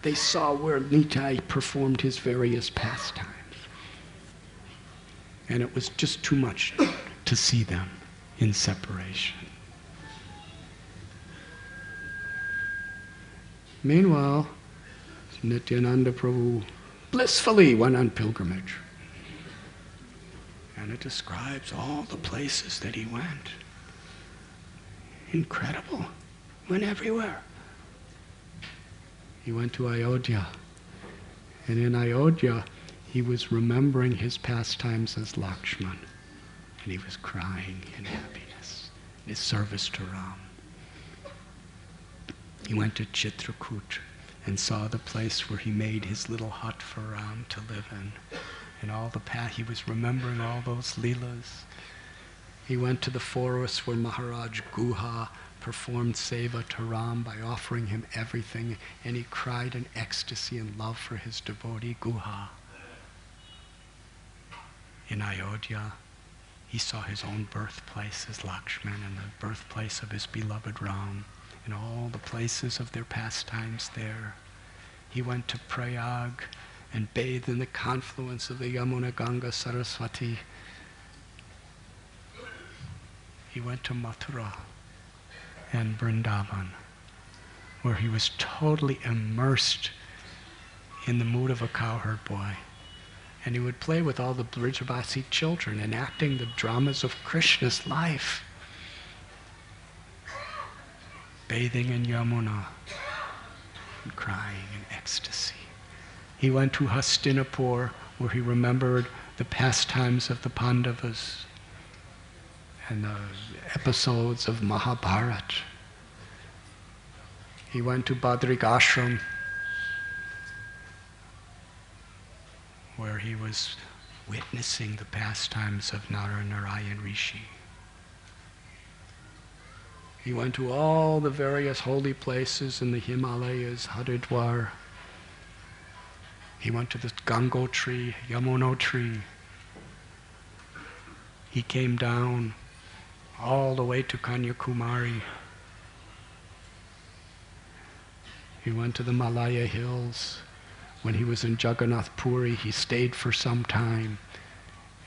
they saw where Nitai performed his various pastimes. And it was just too much to see them in separation. Meanwhile, Nityananda Prabhu blissfully went on pilgrimage. And it describes all the places that he went. Incredible. Went everywhere. He went to Ayodhya. And in Ayodhya, he was remembering his pastimes as Lakshman. And he was crying in happiness, in his service to Ram. He went to Chitrakoot and saw the place where he made his little hut for Ram to live in. And all the he was remembering all those leelas. He went to the forest where Maharaj Guha performed seva to Ram by offering him everything, and he cried in ecstasy and love for his devotee Guha. In Ayodhya, he saw his own birthplace as Lakshman and the birthplace of his beloved Ram, and all the places of their pastimes there. He went to Prayag and bathed in the confluence of the Yamuna Ganga Saraswati. He went to Mathura and Vrindavan, where he was totally immersed in the mood of a cowherd boy. And he would play with all the Brijavasi children, enacting the dramas of Krishna's life. Bathing in Yamuna and crying in ecstasy. He went to Hastinapur, where he remembered the pastimes of the Pandavas and the episodes of Mahabharata. He went to Badrik Ashram, where he was witnessing the pastimes of Narayan Rishi. He went to all the various holy places in the Himalayas, Haridwar. He went to the Gangotri, Yamunotri. He came down all the way to Kanyakumari. He went to the Malaya Hills. When he was in Jagannath Puri, he stayed for some time.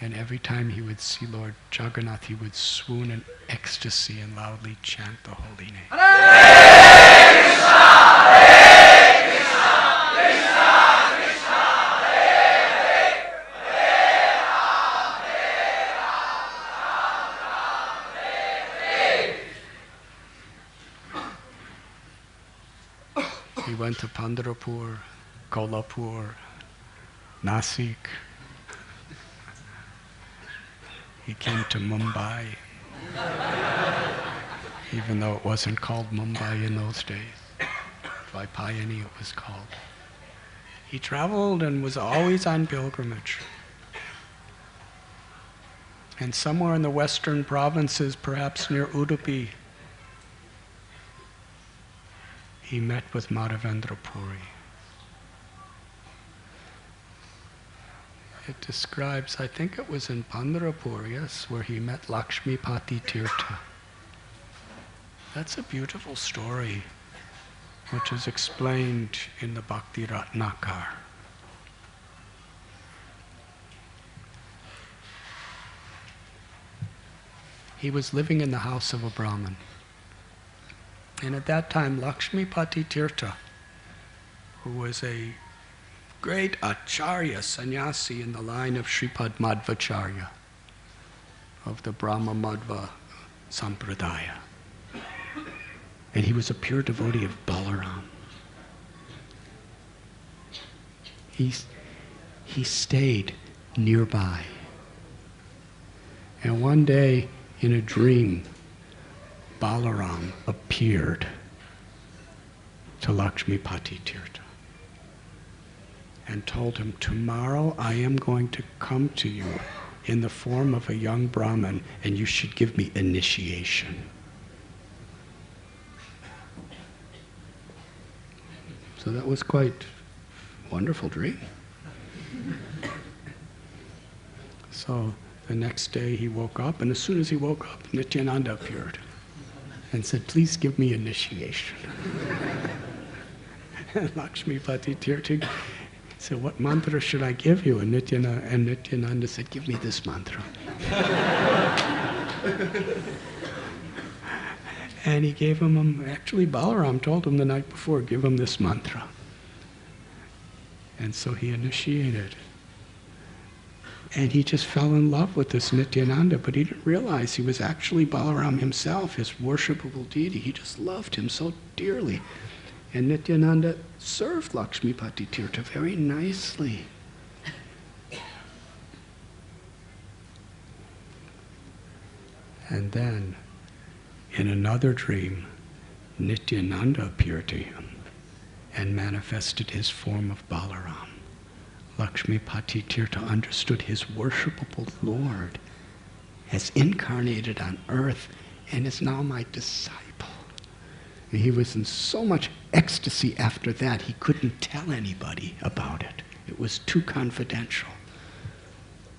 And every time he would see Lord Jagannath, he would swoon in ecstasy and loudly chant the holy name. Hare Krishna, Hare Krishna, Krishna Krishna, Hare Hare, Hare Ram, Hare Ram, Ram Ram, Hare Hare. He went to Pandharpur, Kolhapur, Nasik. He came to Mumbai, even though it wasn't called Mumbai in those days. Vaipayani it was called. He traveled and was always on pilgrimage. And somewhere in the western provinces, perhaps near Udupi, he met with Madhavendra Puri. It describes, I think it was in Pandharpur, yes, where he met Lakshmipati Tirtha. That's a beautiful story, which is explained in the Bhakti Ratnakar. He was living in the house of a Brahmin. And at that time, Lakshmipati Tirtha, who was a great acharya, sannyasi in the line of Sripad Madhvacharya, of the Brahma Madhva Sampradaya. And he was a pure devotee of Balaram. He stayed nearby. And one day, in a dream, Balaram appeared to Lakshmipati Tirtha and told him, tomorrow I am going to come to you in the form of a young Brahmin, and you should give me initiation. So that was quite a wonderful dream. So the next day he woke up, and as soon as he woke up, Nityananda appeared and said, please give me initiation. And Lakshmipati Tirtha said, what mantra should I give you? And Nityananda said, give me this mantra. And he gave him, actually Balaram told him the night before, give him this mantra. And so he initiated. And he just fell in love with this Nityananda, but he didn't realize he was actually Balaram himself, his worshipable deity. He just loved him so dearly. And Nityananda served Lakshmipati Tirtha very nicely. And then, in another dream, Nityananda appeared to him and manifested his form of Balaram. Lakshmipati Tirtha understood his worshipable Lord as incarnated on earth and is now my disciple. And he was in so much ecstasy after that, he couldn't tell anybody about it. It was too confidential.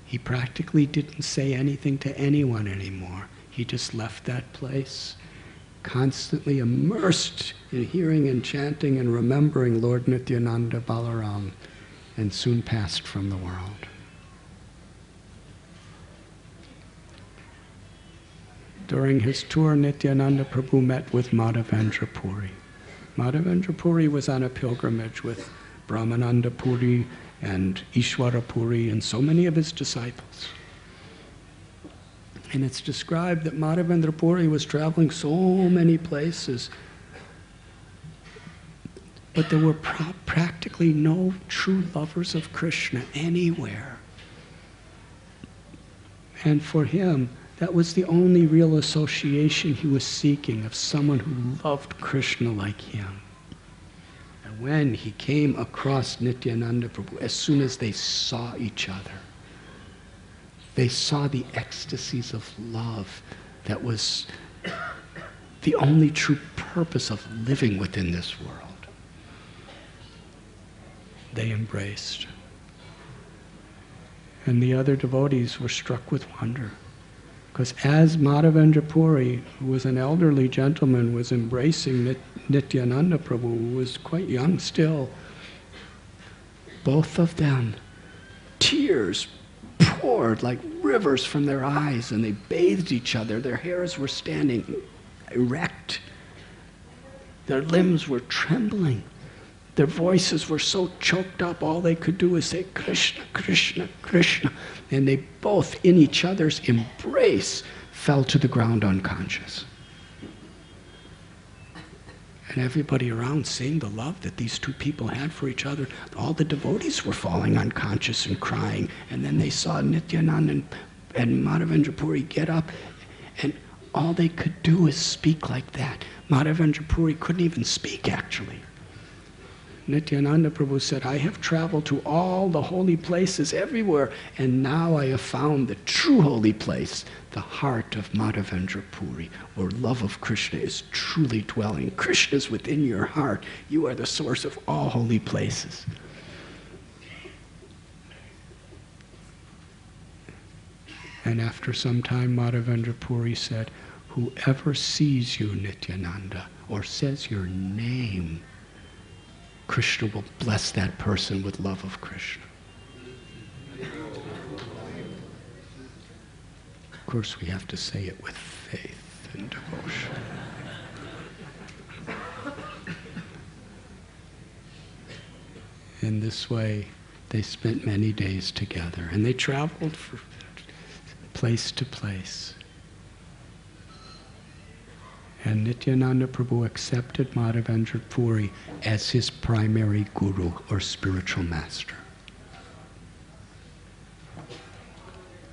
He practically didn't say anything to anyone anymore. He just left that place, constantly immersed in hearing and chanting and remembering Lord Nityananda Balaram, and soon passed from the world. During his tour, Nityananda Prabhu met with Madhavendra Puri. Madhavendra Puri was on a pilgrimage with Brahmananda Puri and Ishwara Puri and so many of his disciples. And it's described that Madhavendra Puri was traveling so many places, but there were practically no true lovers of Krishna anywhere. And for him, that was the only real association he was seeking, of someone who loved Krishna like him. And when he came across Nityananda Prabhu, as soon as they saw each other, they saw the ecstasies of love that was the only true purpose of living within this world. They embraced. And the other devotees were struck with wonder. Because as Madhavendra Puri, who was an elderly gentleman, was embracing Nityananda Prabhu, who was quite young still, both of them, tears poured like rivers from their eyes, and they bathed each other. Their hairs were standing erect. Their limbs were trembling. Their voices were so choked up, all they could do was say, Krishna, Krishna, Krishna. And they both, in each other's embrace, fell to the ground unconscious. And everybody around, seeing the love that these two people had for each other, all the devotees were falling unconscious and crying. And then they saw Nityananda and Madhavendra Puri get up, and all they could do was speak like that. Madhavendra Puri couldn't even speak, actually. Nityananda Prabhu said, I have traveled to all the holy places everywhere, and now I have found the true holy place, the heart of Madhavendra Puri, where love of Krishna is truly dwelling. Krishna is within your heart. You are the source of all holy places. And after some time, Madhavendra Puri said, whoever sees you, Nityananda, or says your name, Krishna will bless that person with love of Krishna. Of course, we have to say it with faith and devotion. in this way, they spent many days together, and they traveled from place to place. And Nityananda Prabhu accepted Madhavendra Puri as his primary guru or spiritual master.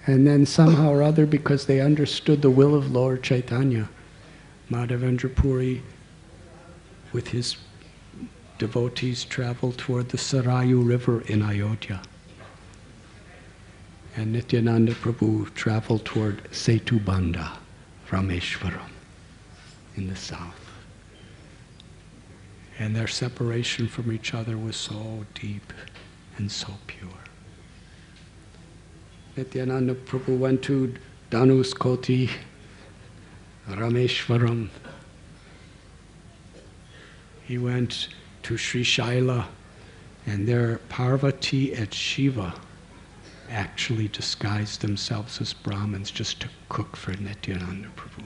And then somehow or other, because they understood the will of Lord Chaitanya, Madhavendra Puri, with his devotees, traveled toward the Sarayu River in Ayodhya. And Nityananda Prabhu traveled toward Setubandha, Rameshwaram, in the south. And their separation from each other was so deep and so pure. Nityananda Prabhu went to Dhanuskoti, Rameshwaram. He went to Sri Shaila, and there Parvati and Shiva actually disguised themselves as Brahmins just to cook for Nityananda Prabhu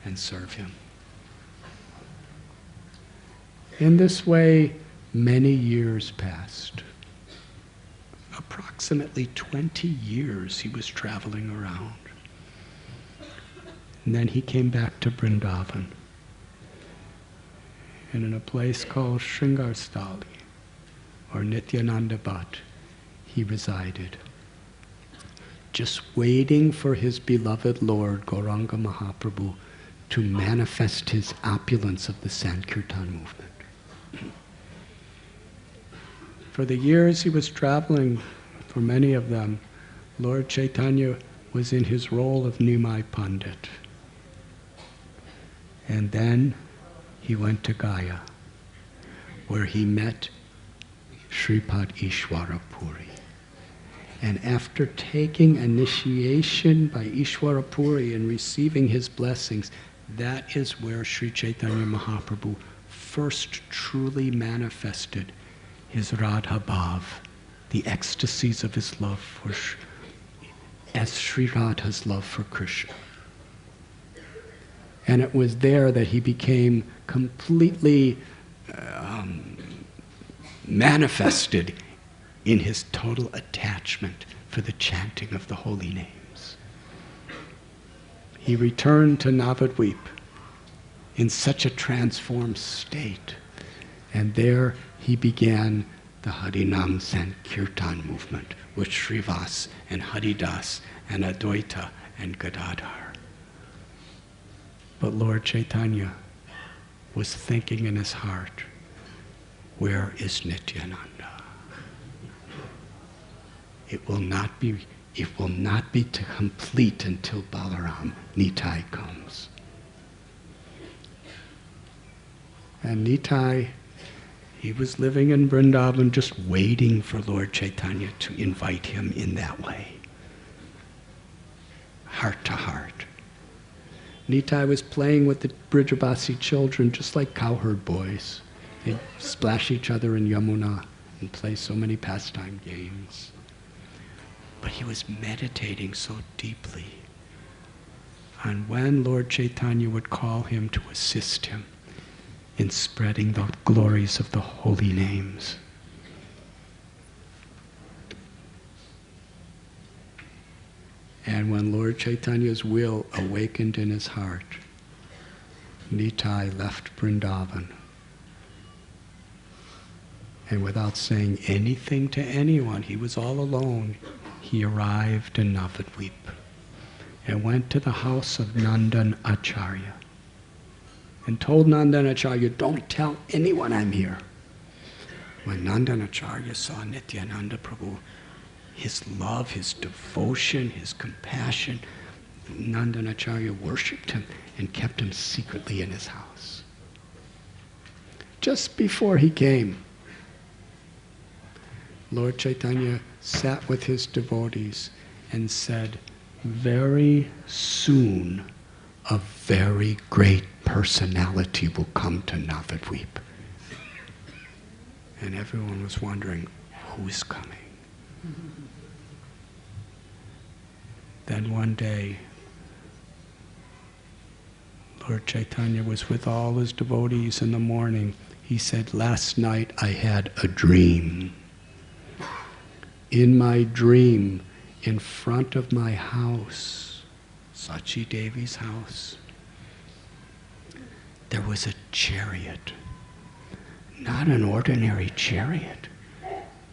and serve him. In this way, many years passed. Approximately 20 years he was traveling around. And then he came back to Vrindavan. And in a place called Shringarstali, or Nityananda Bhat, he resided, just waiting for his beloved Lord Gauranga Mahaprabhu to manifest his opulence of the Sankirtan movement. For the years he was traveling, for many of them, Lord Chaitanya was in his role of Nimai Pandit. And then he went to Gaya, where he met Shripad Ishwara Puri. And after taking initiation by Ishwara Puri and receiving his blessings, that is where Sri Chaitanya Mahaprabhu first truly manifested his Radha Bhav, the ecstasies of his love for as Sri Radha's love for Krishna. And it was there that he became completely manifested in his total attachment for the chanting of the holy names. He returned to Navadvip in such a transformed state, and there he began the Harinam Sankirtan movement with Srivas and Haridas and Advaita and Gadadhar. But Lord Chaitanya was thinking in his heart, where is Nityananda? It will not be complete until Balaram, Nitai, comes. And Nitai, he was living in Vrindavan just waiting for Lord Chaitanya to invite him in that way. Heart to heart. Nitai was playing with the Brijabasi children just like cowherd boys. They'd splash each other in Yamuna and play so many pastime games. But he was meditating so deeply on when Lord Chaitanya would call him to assist him in spreading the glories of the holy names. And when Lord Chaitanya's will awakened in his heart, Nitai left Vrindavan. And without saying anything to anyone, he was all alone, he arrived in Navadvip and went to the house of Nandan Acharya and told Nandan Acharya, don't tell anyone I'm here. When Nandan Acharya saw Nityananda Prabhu, his love, his devotion, his compassion, Nandan Acharya worshipped him and kept him secretly in his house. Just before he came, Lord Chaitanya sat with his devotees and said, very soon a very great personality will come to Navadvip. And everyone was wondering, who's coming? Then one day, Lord Chaitanya was with all his devotees in the morning He said, last night I had a dream. In my dream, in front of my house, Sachi Devi's house, there was a chariot. Not an ordinary chariot.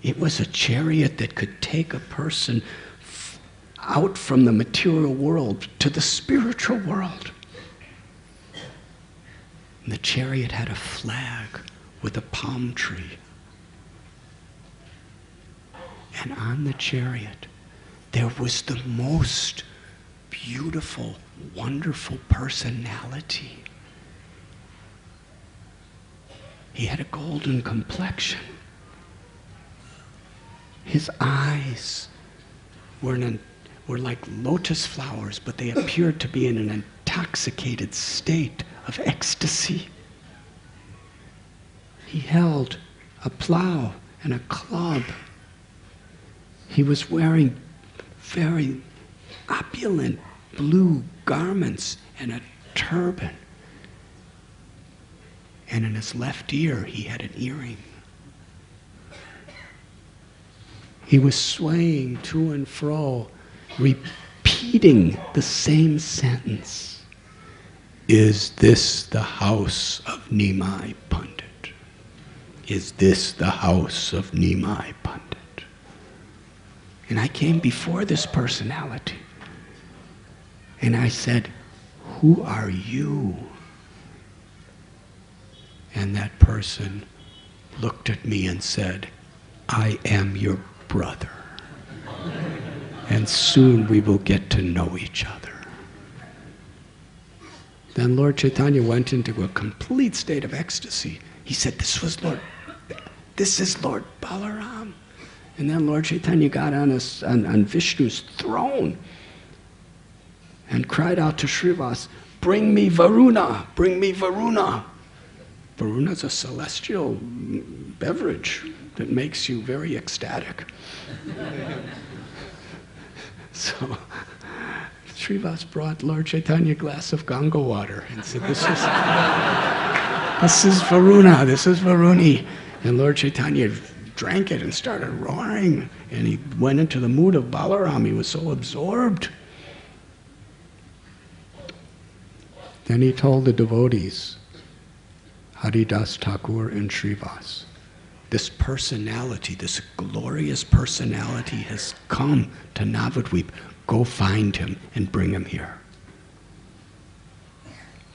It was a chariot that could take a person out from the material world to the spiritual world. And the chariot had a flag with a palm tree. And on the chariot, there was the most beautiful, wonderful personality. He had a golden complexion. His eyes were like lotus flowers, but they appeared to be in an intoxicated state of ecstasy. He held a plow and a club. He was wearing very opulent blue garments and a turban. And in his left ear, he had an earring. He was swaying to and fro, repeating the same sentence. Is this the house of Nimai Pandit? Is this the house of Nimai Pandit? And I came before this personality. And I said, who are you? And that person looked at me and said, I am your brother. And soon we will get to know each other. Then Lord Chaitanya went into a complete state of ecstasy. He said, this is Lord Balaram. And then Lord Chaitanya got on Vishnu's throne and cried out to Srivas, bring me Varuna, bring me Varuna. Varuna is a celestial beverage that makes you very ecstatic. So Srivas brought Lord Chaitanya a glass of Ganga water and said, this is Varuna, this is Varuni. And Lord Chaitanya drank it and started roaring. And he went into the mood of Balaram. He was so absorbed. Then he told the devotees, Haridas Thakur and Srivas, this personality, this glorious personality has come to Navadvip. Go find him and bring him here.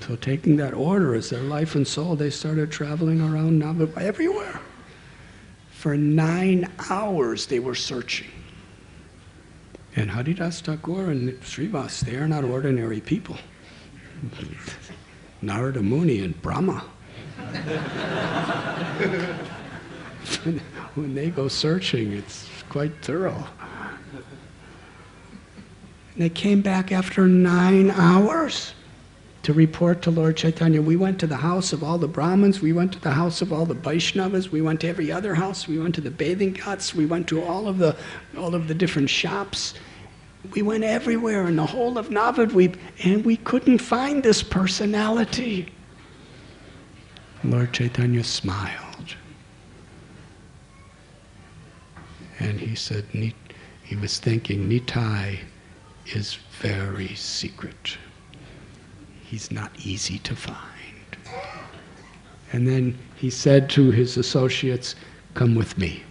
So taking that order as their life and soul, they started traveling around Navadvip everywhere. For 9 hours they were searching. And Haridas Thakur and Srivas, they are not ordinary people. Narada Muni and Brahma. When they go searching, it's quite thorough. And they came back after 9 hours to report to Lord Chaitanya. We went to the house of all the Brahmins, we went to the house of all the Vaishnavas, we went to every other house, we went to the bathing ghats, we went to all of the different shops. We went everywhere in the whole of Navadvip, and we couldn't find this personality. Lord Chaitanya smiled. And he said, he was thinking, Nitai is very secret. He's not easy to find. And then he said to his associates, come with me.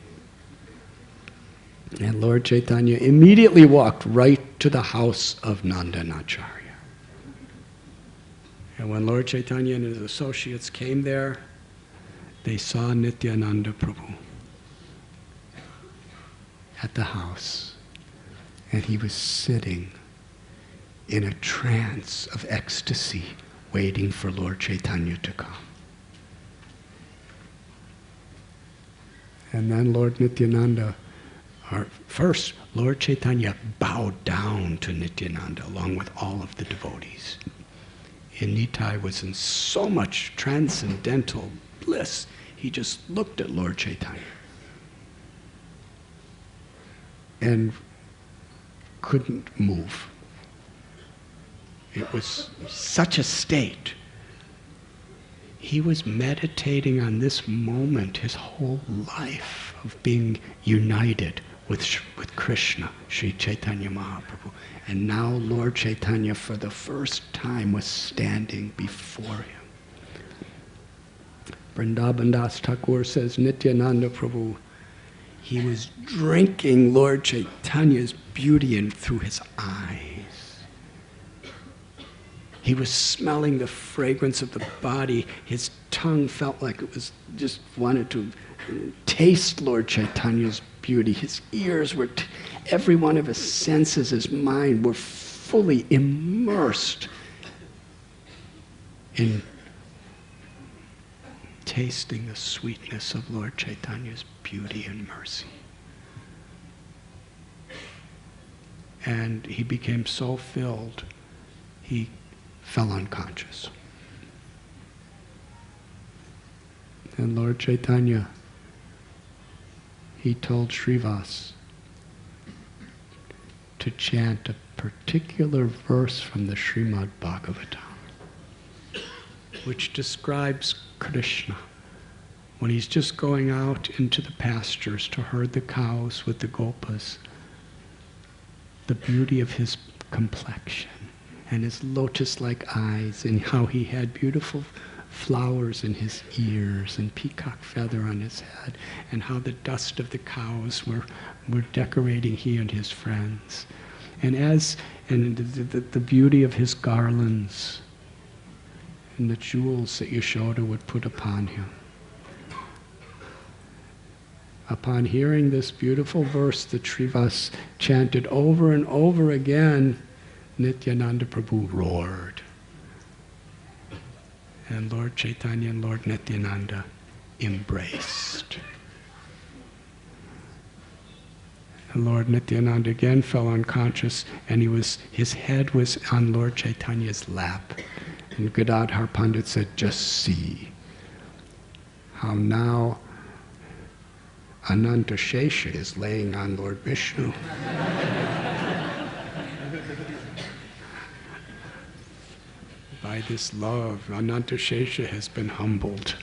And Lord Chaitanya immediately walked right to the house of Nandanacharya. And when Lord Chaitanya and his associates came there, they saw Nityananda Prabhu at the house. And he was sitting in a trance of ecstasy, waiting for Lord Chaitanya to come. And then Lord Nityananda, first, Lord Chaitanya bowed down to Nityananda along with all of the devotees. And Nitai was in so much transcendental bliss, he just looked at Lord Chaitanya and couldn't move. It was such a state. he was meditating on this moment his whole life of being united with Krishna, Sri Chaitanya Mahaprabhu. And now Lord Chaitanya for the first time was standing before him. Vrindavan Das Thakur says, Nityananda Prabhu, he was drinking Lord Chaitanya's beauty in through his eyes. He was smelling the fragrance of the body. His tongue felt like it was just wanted to taste Lord Chaitanya's beauty. His ears were, every one of his senses, his mind were fully immersed in tasting the sweetness of Lord Chaitanya's beauty and mercy. And he became so filled, he fell unconscious. And Lord Chaitanya, he told Srivas to chant a particular verse from the Srimad Bhagavatam, which describes Krishna when he's just going out into the pastures to herd the cows with the gopas, the beauty of his complexion and his lotus-like eyes, and how he had beautiful flowers in his ears and peacock feather on his head, and how the dust of the cows were decorating he and his friends, and the beauty of his garlands and the jewels that Yashoda would put upon him. Upon hearing this beautiful verse that Srivas chanted over and over again, Nityananda Prabhu roared. And Lord Chaitanya and Lord Nityananda embraced. And Lord Nityananda again fell unconscious, and his head was on Lord Chaitanya's lap. And Gadadhar Pandit said, just see how now Ananta Shesha is laying on Lord Vishnu. By this love, Ananta Shesha has been humbled.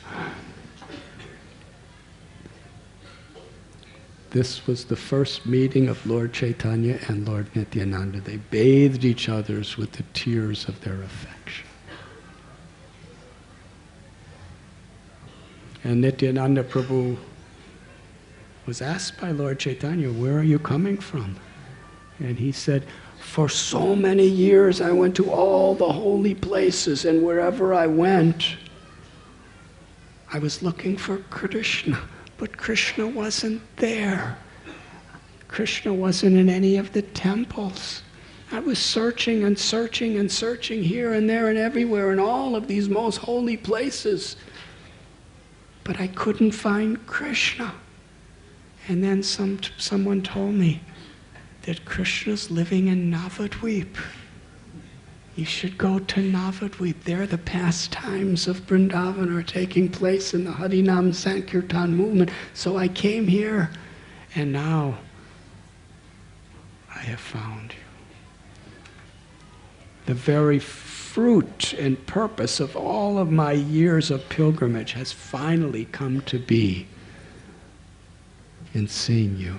This was the first meeting of Lord Chaitanya and Lord Nityananda. They bathed each other with the tears of their affection. And Nityananda Prabhu was asked by Lord Chaitanya, where are you coming from? And he said, for so many years I went to all the holy places, and wherever I went, I was looking for Krishna, but Krishna wasn't there. Krishna wasn't in any of the temples. I was searching and searching and searching here and there and everywhere in all of these most holy places, but I couldn't find Krishna. And then someone told me that Krishna's living in Navadvip. You should go to Navadvip. There the pastimes of Vrindavan are taking place in the Harinam Sankirtan movement. So I came here, and now I have found you. The very fruit and purpose of all of my years of pilgrimage has finally come to be in seeing you.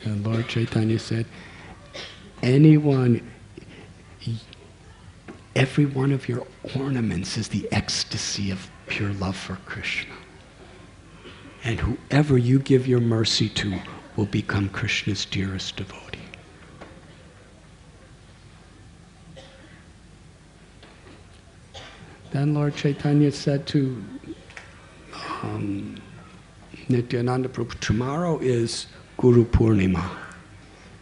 And Lord Chaitanya said, every one of your ornaments is the ecstasy of pure love for Krishna. And whoever you give your mercy to will become Krishna's dearest devotee. Then Lord Chaitanya said to Nityananda Prabhu, tomorrow is Guru Purnima,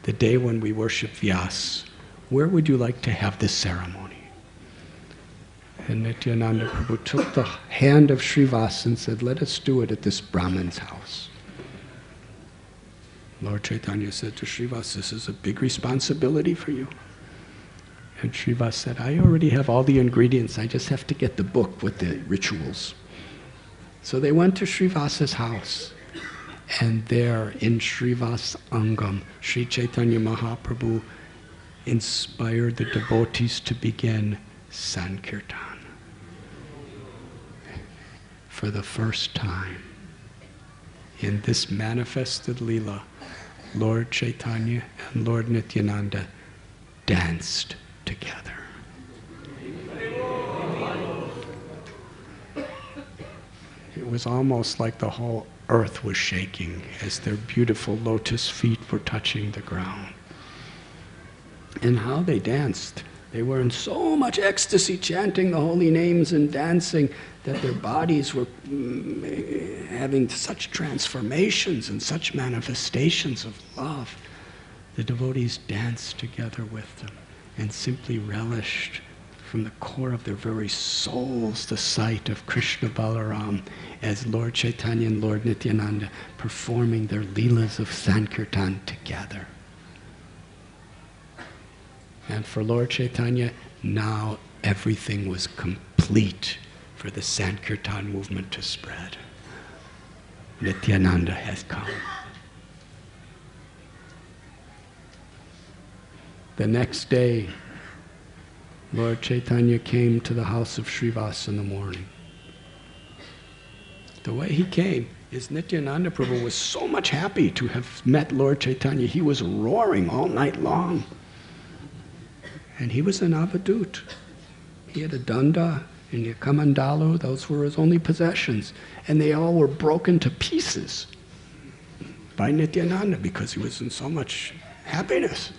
the day when we worship Vyas. Where would you like to have this ceremony? And Nityananda Prabhu took the hand of Srivas and said, let us do it at this Brahman's house. Lord Chaitanya said to Srivas, this is a big responsibility for you. And Srivas said, I already have all the ingredients, I just have to get the book with the rituals. So they went to Srivas's house, and there in Srivas Angam, Sri Chaitanya Mahaprabhu inspired the devotees to begin Sankirtan. For the first time in this manifested Leela, Lord Chaitanya and Lord Nityananda danced together. It was almost like the whole earth was shaking as their beautiful lotus feet were touching the ground. And how they danced. They were in so much ecstasy, chanting the holy names and dancing, that their bodies were having such transformations and such manifestations of love. The devotees danced together with them and simply relished from the core of their very souls the sight of Krishna Balaram as Lord Chaitanya and Lord Nityananda performing their Leelas of Sankirtan together. And for Lord Chaitanya, now everything was complete for the Sankirtan movement to spread. Nityananda has come. The next day, Lord Chaitanya came to the house of Srivas in the morning. The way he came is Nityananda Prabhu was so much happy to have met Lord Chaitanya. He was roaring all night long. And he was an avadut. He had a danda and a kamandalu. Those were his only possessions. And they all were broken to pieces by Nityananda because he was in so much happiness.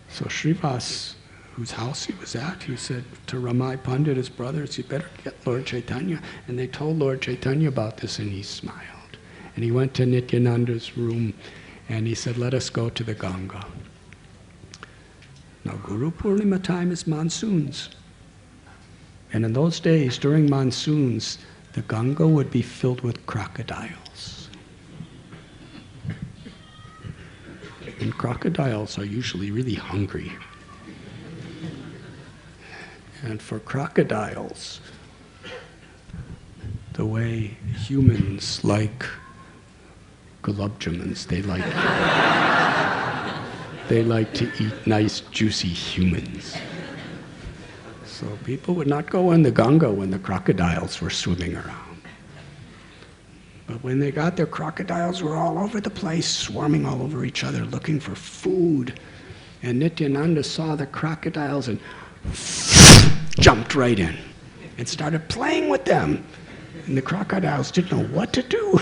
So Srivas, whose house he was at, he said to Ramai Pandit, his brothers, you better get Lord Chaitanya. And they told Lord Chaitanya about this, and he smiled. And he went to Nityananda's room, and he said, let us go to the Ganga. Now, Guru Purnima time is monsoons. And in those days, during monsoons, the Ganga would be filled with crocodiles. And crocodiles are usually really hungry. And for crocodiles, the way humans like gulab jamuns, they like to eat nice, juicy humans. So people would not go in the Ganga when the crocodiles were swimming around. But when they got there, crocodiles were all over the place, swarming all over each other, looking for food. And Nityananda saw the crocodiles and jumped right in and started playing with them. And the crocodiles didn't know what to do.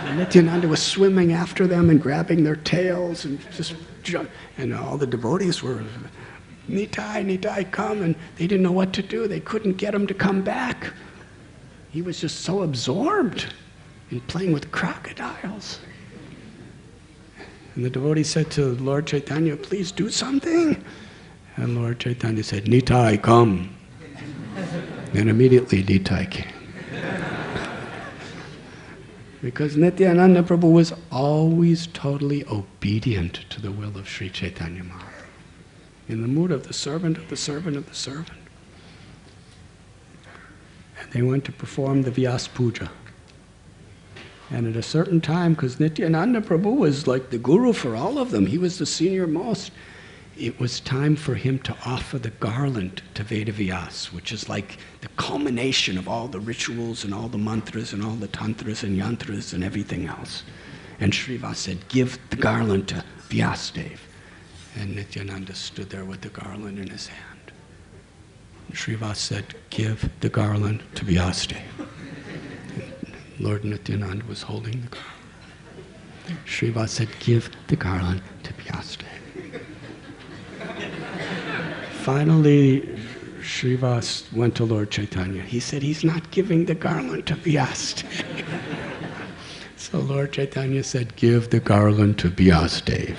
And Nityananda was swimming after them and grabbing their tails and just jump. And all the devotees were, Nitai, Nitai, come. And they didn't know what to do. They couldn't get him to come back. He was just so absorbed in playing with crocodiles. And the devotee said to Lord Chaitanya, please do something. And Lord Chaitanya said, Nitai, come. And immediately Nitai came. Because Nityananda Prabhu was always totally obedient to the will of Sri Chaitanya Maharaj. In the mood of the servant of the servant of the servant. And they went to perform the Vyas Puja. And at a certain time, because Nityananda Prabhu was like the guru for all of them, he was the senior most, it was time for him to offer the garland to Vedavyas, which is like the culmination of all the rituals and all the mantras and all the tantras and yantras and everything else. And Srivas said, give the garland to Vyasadeva. And Nityananda stood there with the garland in his hand. And Srivas said, give the garland to Vyasadeva. Lord Nityananda was holding the garland. Srivas said, give the garland to Vyasadeva. Finally, Srivas went to Lord Chaitanya. He said, he's not giving the garland to Vyasadeva. So Lord Chaitanya said, give the garland to Vyasadeva.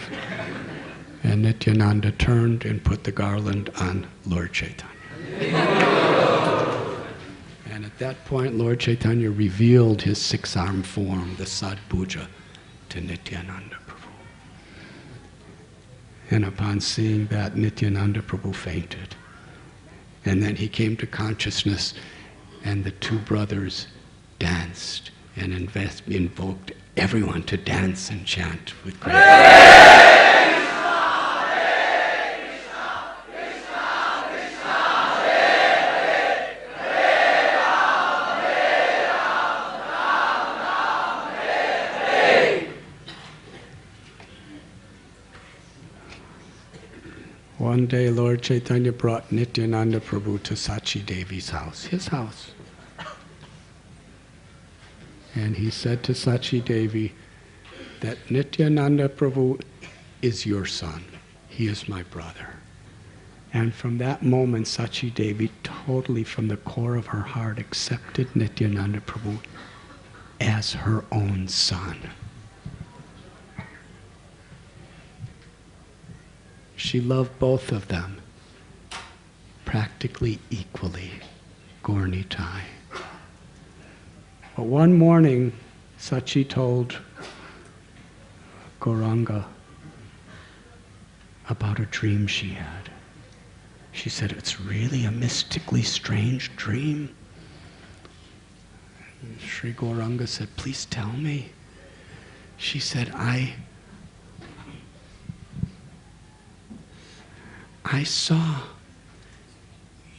And Nityananda turned and put the garland on Lord Chaitanya. And at that point, Lord Chaitanya revealed his six-armed form, the Sadbhuja, to Nityananda Prabhu. And upon seeing that, Nityananda Prabhu fainted. And then he came to consciousness, and the two brothers danced and invoked everyone to dance and chant with great joy. One day, Lord Chaitanya brought Nityananda Prabhu to Sachi Devi's house, his house. And he said to Sachi Devi that Nityananda Prabhu is your son. He is my brother. And from that moment, Sachi Devi totally, from the core of her heart, accepted Nityananda Prabhu as her own son. She loved both of them practically equally, Gaur Nitai. But one morning, Sachi told Gauranga about a dream she had. She said, it's really a mystically strange dream. And Sri Gauranga said, please tell me. She said, I saw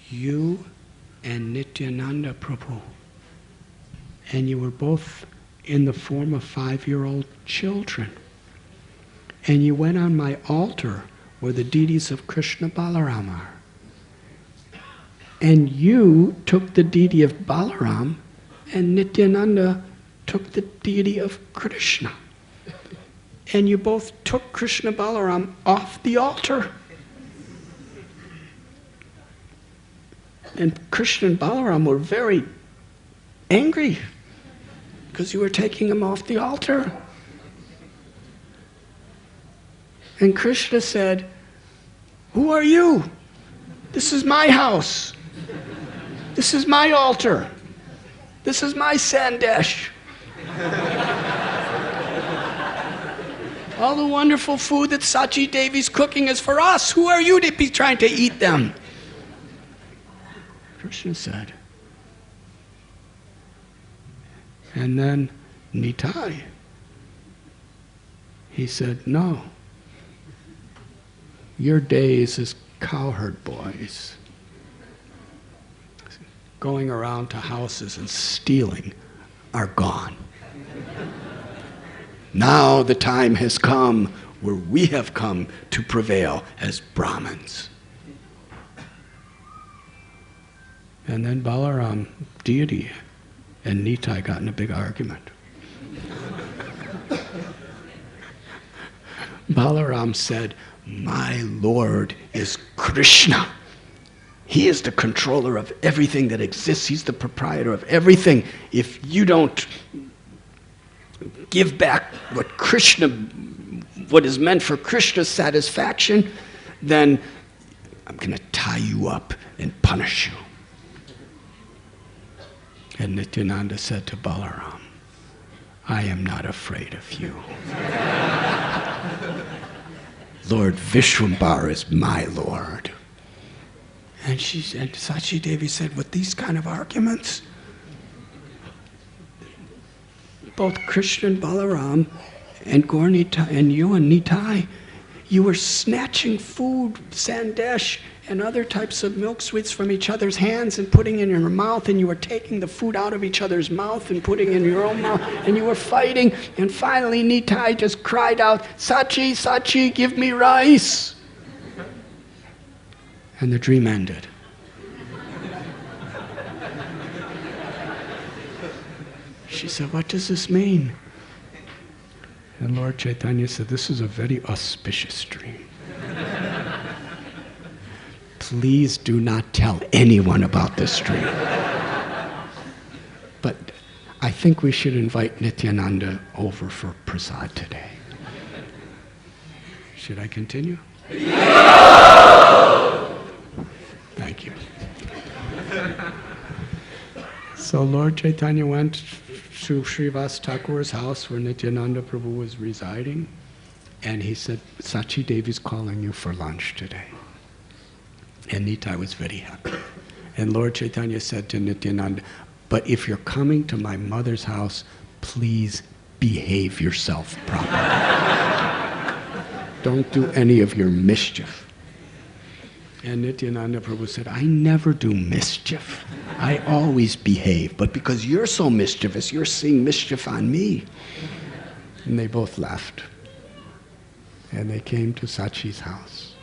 you and Nityananda Prabhu, and you were both in the form of 5-year-old children. And you went on my altar where the deities of Krishna Balaram are. And you took the deity of Balaram, and Nityananda took the deity of Krishna. And you both took Krishna Balaram off the altar. And Krishna and Balaram were very angry because you were taking him off the altar. And Krishna said, who are you? This is my house. This is my altar. This is my sandesh. All the wonderful food that Sachi Devi's cooking is for us. Who are you to be trying to eat them? Krishna said. And then Nitai, he said, no. Your days as cowherd boys, going around to houses and stealing, are gone. Now the time has come where we have come to prevail as Brahmins. And then Balaram, deity, and Nitai got in a big argument. Balaram said, my Lord is Krishna. He is the controller of everything that exists. He's the proprietor of everything. If you don't give back what is meant for Krishna's satisfaction, then I'm going to tie you up and punish you. And Nityananda said to Balaram, I am not afraid of you. Lord Vishwambara is my Lord. And Sachi Devi said, with these kind of arguments, both Krishna and Balaram and Gaur Nitai and you and Nitai, you were snatching food, sandesh, and other types of milk sweets from each other's hands and putting in your mouth, and you were taking the food out of each other's mouth and putting in your own mouth, and you were fighting, and finally Nitai just cried out, Sachi, Sachi, give me rice. And the dream ended. She said, what does this mean? And Lord Chaitanya said, this is a very auspicious dream. Please do not tell anyone about this dream. But I think we should invite Nityananda over for prasad today. Should I continue? Thank you. So Lord Chaitanya went to Srivas Thakur's house where Nityananda Prabhu was residing, and he said, Sachi Devi's calling you for lunch today. And Nitai was very happy. And Lord Chaitanya said to Nityananda, but if you're coming to my mother's house, please behave yourself properly. Don't do any of your mischief. And Nityananda Prabhu said, I never do mischief. I always behave. But because you're so mischievous, you're seeing mischief on me. And they both laughed. And they came to Sachi's house.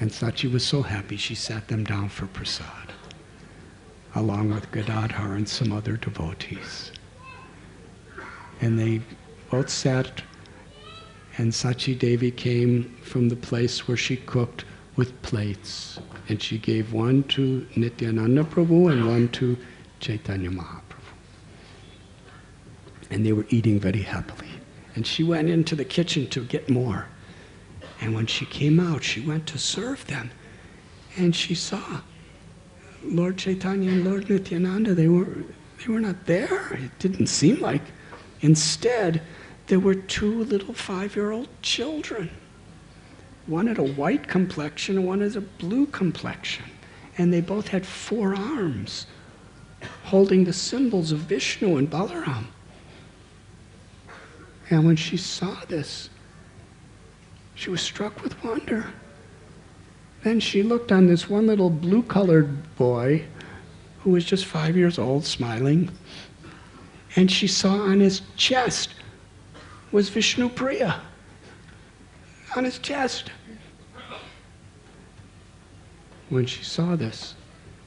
And Sachi was so happy, she sat them down for prasad, along with Gadadhar and some other devotees. And they both sat, and Sachi Devi came from the place where she cooked with plates. And she gave one to Nityananda Prabhu and one to Chaitanya Mahaprabhu. And they were eating very happily. And she went into the kitchen to get more. And when she came out, she went to serve them. And she saw Lord Chaitanya and Lord Nityananda. They were not there. It didn't seem like. Instead, there were two little 5-year-old children. One had a white complexion and one has a blue complexion. And they both had 4 arms, holding the symbols of Vishnu and Balaram. And when she saw this, she was struck with wonder. Then she looked on this one little blue-colored boy who was just 5 years old, smiling. And she saw on his chest was Vishnu Priya. On his chest. When she saw this,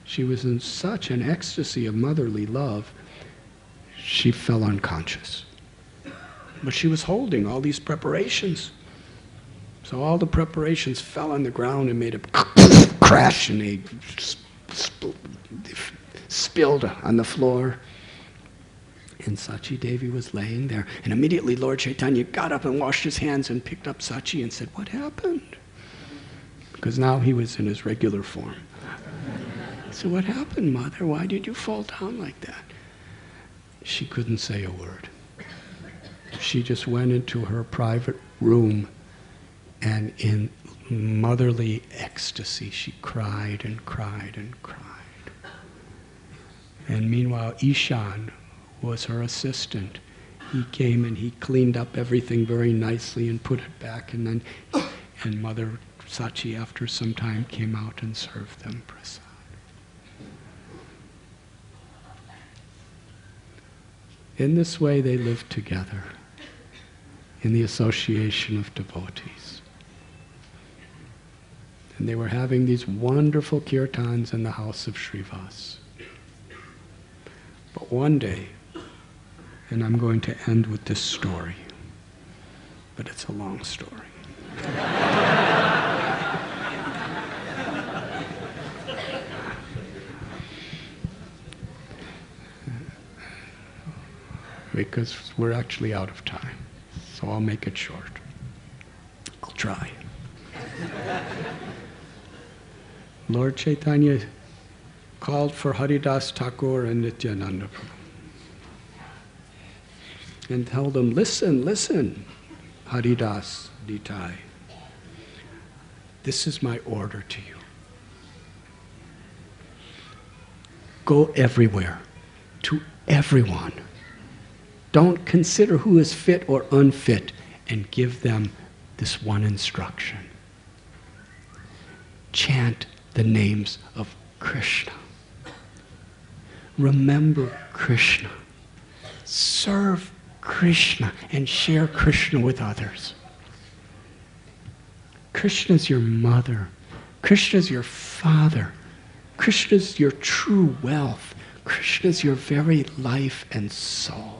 she was in such an ecstasy of motherly love, she fell unconscious. But she was holding all these preparations. So all the preparations fell on the ground and made a crash, and they spilled on the floor. And Sachi Devi was laying there. And immediately Lord Chaitanya got up and washed his hands and picked up Sachi and said, what happened? Because now he was in his regular form. So what happened, Mother? Why did you fall down like that? She couldn't say a word. She just went into her private room, and in motherly ecstasy, she cried and cried and cried. And meanwhile, Ishan was her assistant. He came and he cleaned up everything very nicely and put it back, and Mother Sachi, after some time, came out and served them prasad. In this way, they lived together in the association of devotees. And they were having these wonderful kirtans in the house of Srivas. But one day, and I'm going to end with this story, but it's a long story. Because we're actually out of time. So I'll make it short. I'll try. Lord Chaitanya called for Haridas Thakur and Nityananda Prabhu and told them, listen, listen, Haridas Ditai. This is my order to you. Go everywhere, to everyone. Don't consider who is fit or unfit, and give them this one instruction. Chant the names of Krishna. Remember Krishna. Serve Krishna and share Krishna with others. Krishna's your mother. Krishna's your father. Krishna's your true wealth. Krishna's your very life and soul.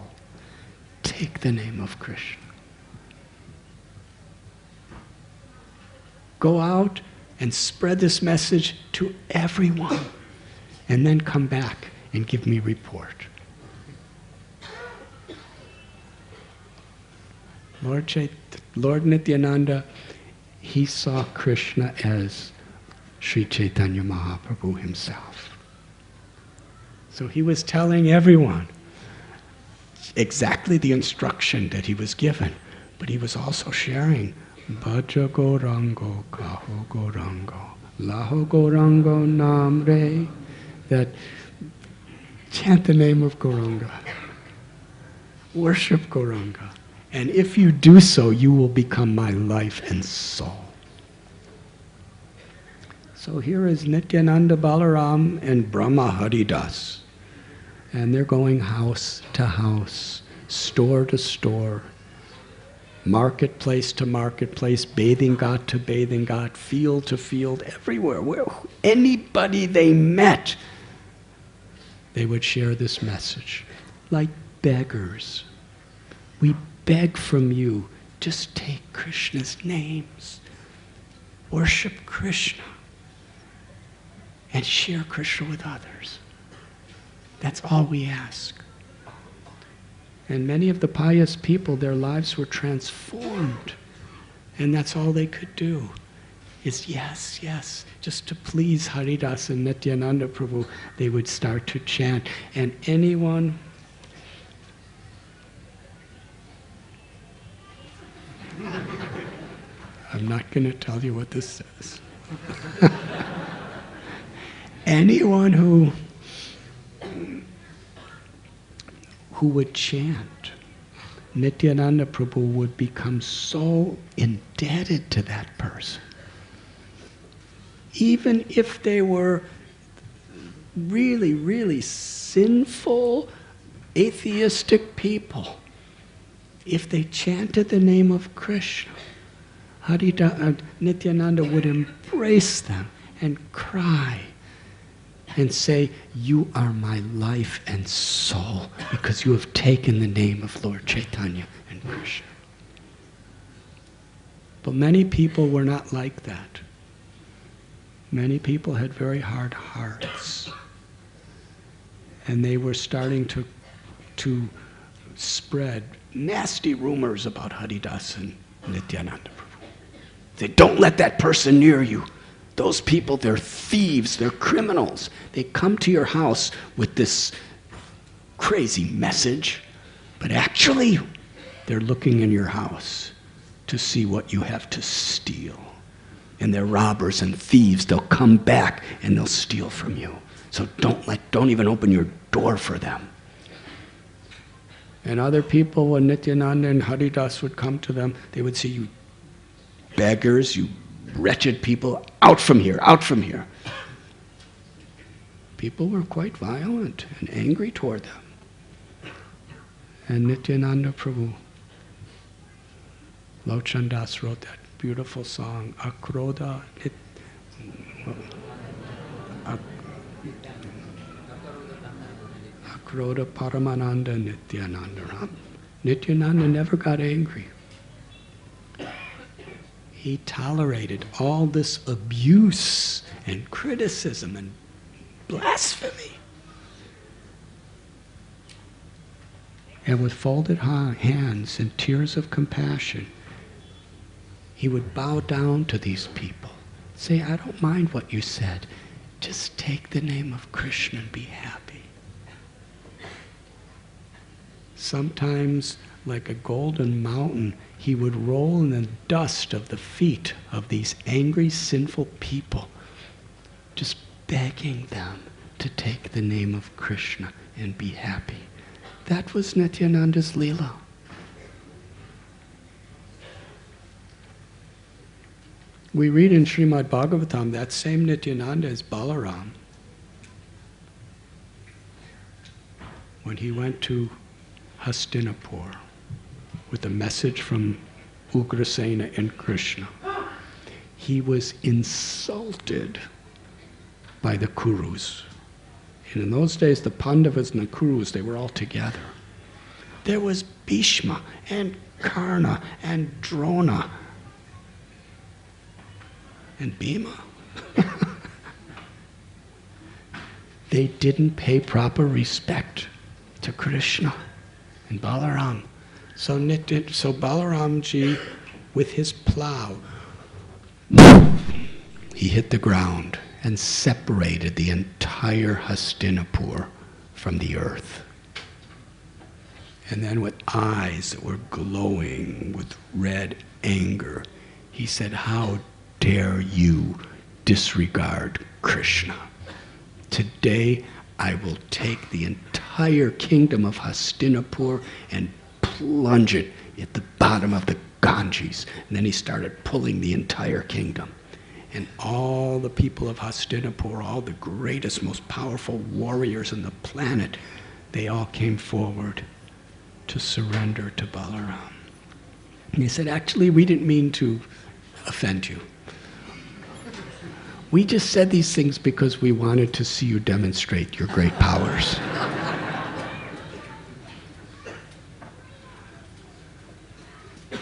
Take the name of Krishna. Go out and spread this message to everyone, and then come back and give me report. Lord Nityananda, he saw Krishna as Sri Chaitanya Mahaprabhu himself. So he was telling everyone exactly the instruction that he was given, but he was also sharing Bhaja Gaurango, Kaho Gaurango, Laho Gaurango Namre, that chant the name of Gauranga. Worship Gauranga. And if you do so, you will become my life and soul. So here is Nityananda Balaram and Brahma Haridas. And they're going house to house, store to store, marketplace to marketplace, bathing ghat to bathing ghat, field to field, everywhere. Where anybody they met, they would share this message. Like beggars. We beg from you, just take Krishna's names. Worship Krishna. And share Krishna with others. That's all we ask. And many of the pious people, their lives were transformed. And that's all they could do, is yes, yes. Just to please Haridas and Nityananda Prabhu, they would start to chant. And anyone I'm not going to tell you what this says. Anyone who would chant, Nityananda Prabhu would become so indebted to that person. Even if they were really, really sinful, atheistic people, if they chanted the name of Krishna, Nityananda would embrace them and cry and say, you are my life and soul because you have taken the name of Lord Chaitanya and Krishna. But many people were not like that. Many people had very hard hearts. And they were starting to spread nasty rumors about Haridas and Nityananda Prabhu. They don't let that person near you. Those people, they're thieves, they're criminals. They come to your house with this crazy message, but actually, they're looking in your house to see what you have to steal. And they're robbers and thieves. They'll come back and they'll steal from you. So don't even open your door for them. And other people, when Nityananda and Haridas would come to them, they would say, you beggars, you wretched people, out from here, out from here. People were quite violent and angry toward them. And Nityananda Prabhu, Lochan Das wrote that beautiful song, Akroda Paramananda Nityananda Ram. Nityananda never got angry. He tolerated all this abuse and criticism and blasphemy. And with folded hands and tears of compassion, he would bow down to these people. Say, I don't mind what you said. Just take the name of Krishna and be happy. Sometimes, like a golden mountain, he would roll in the dust of the feet of these angry, sinful people, just begging them to take the name of Krishna and be happy. That was Nityananda's Leela. We read in Srimad Bhagavatam that same Nityananda is Balaram. When he went to Hastinapur with a message from Ugrasena and Krishna, he was insulted by the Kurus. And in those days, the Pandavas and the Kurus, they were all together. There was Bhishma and Karna and Drona and Bhima. They didn't pay proper respect to Krishna and Balaram. So Balaramji, with his plow, he hit the ground and separated the entire Hastinapur from the earth. And then with eyes that were glowing with red anger, he said, how dare you disregard Krishna? Today I will take the entire kingdom of Hastinapur and plunge it at the bottom of the Ganges. And then he started pulling the entire kingdom. And all the people of Hastinapur, all the greatest, most powerful warriors on the planet, they all came forward to surrender to Balaram. And he said, actually, we didn't mean to offend you. We just said these things because we wanted to see you demonstrate your great powers.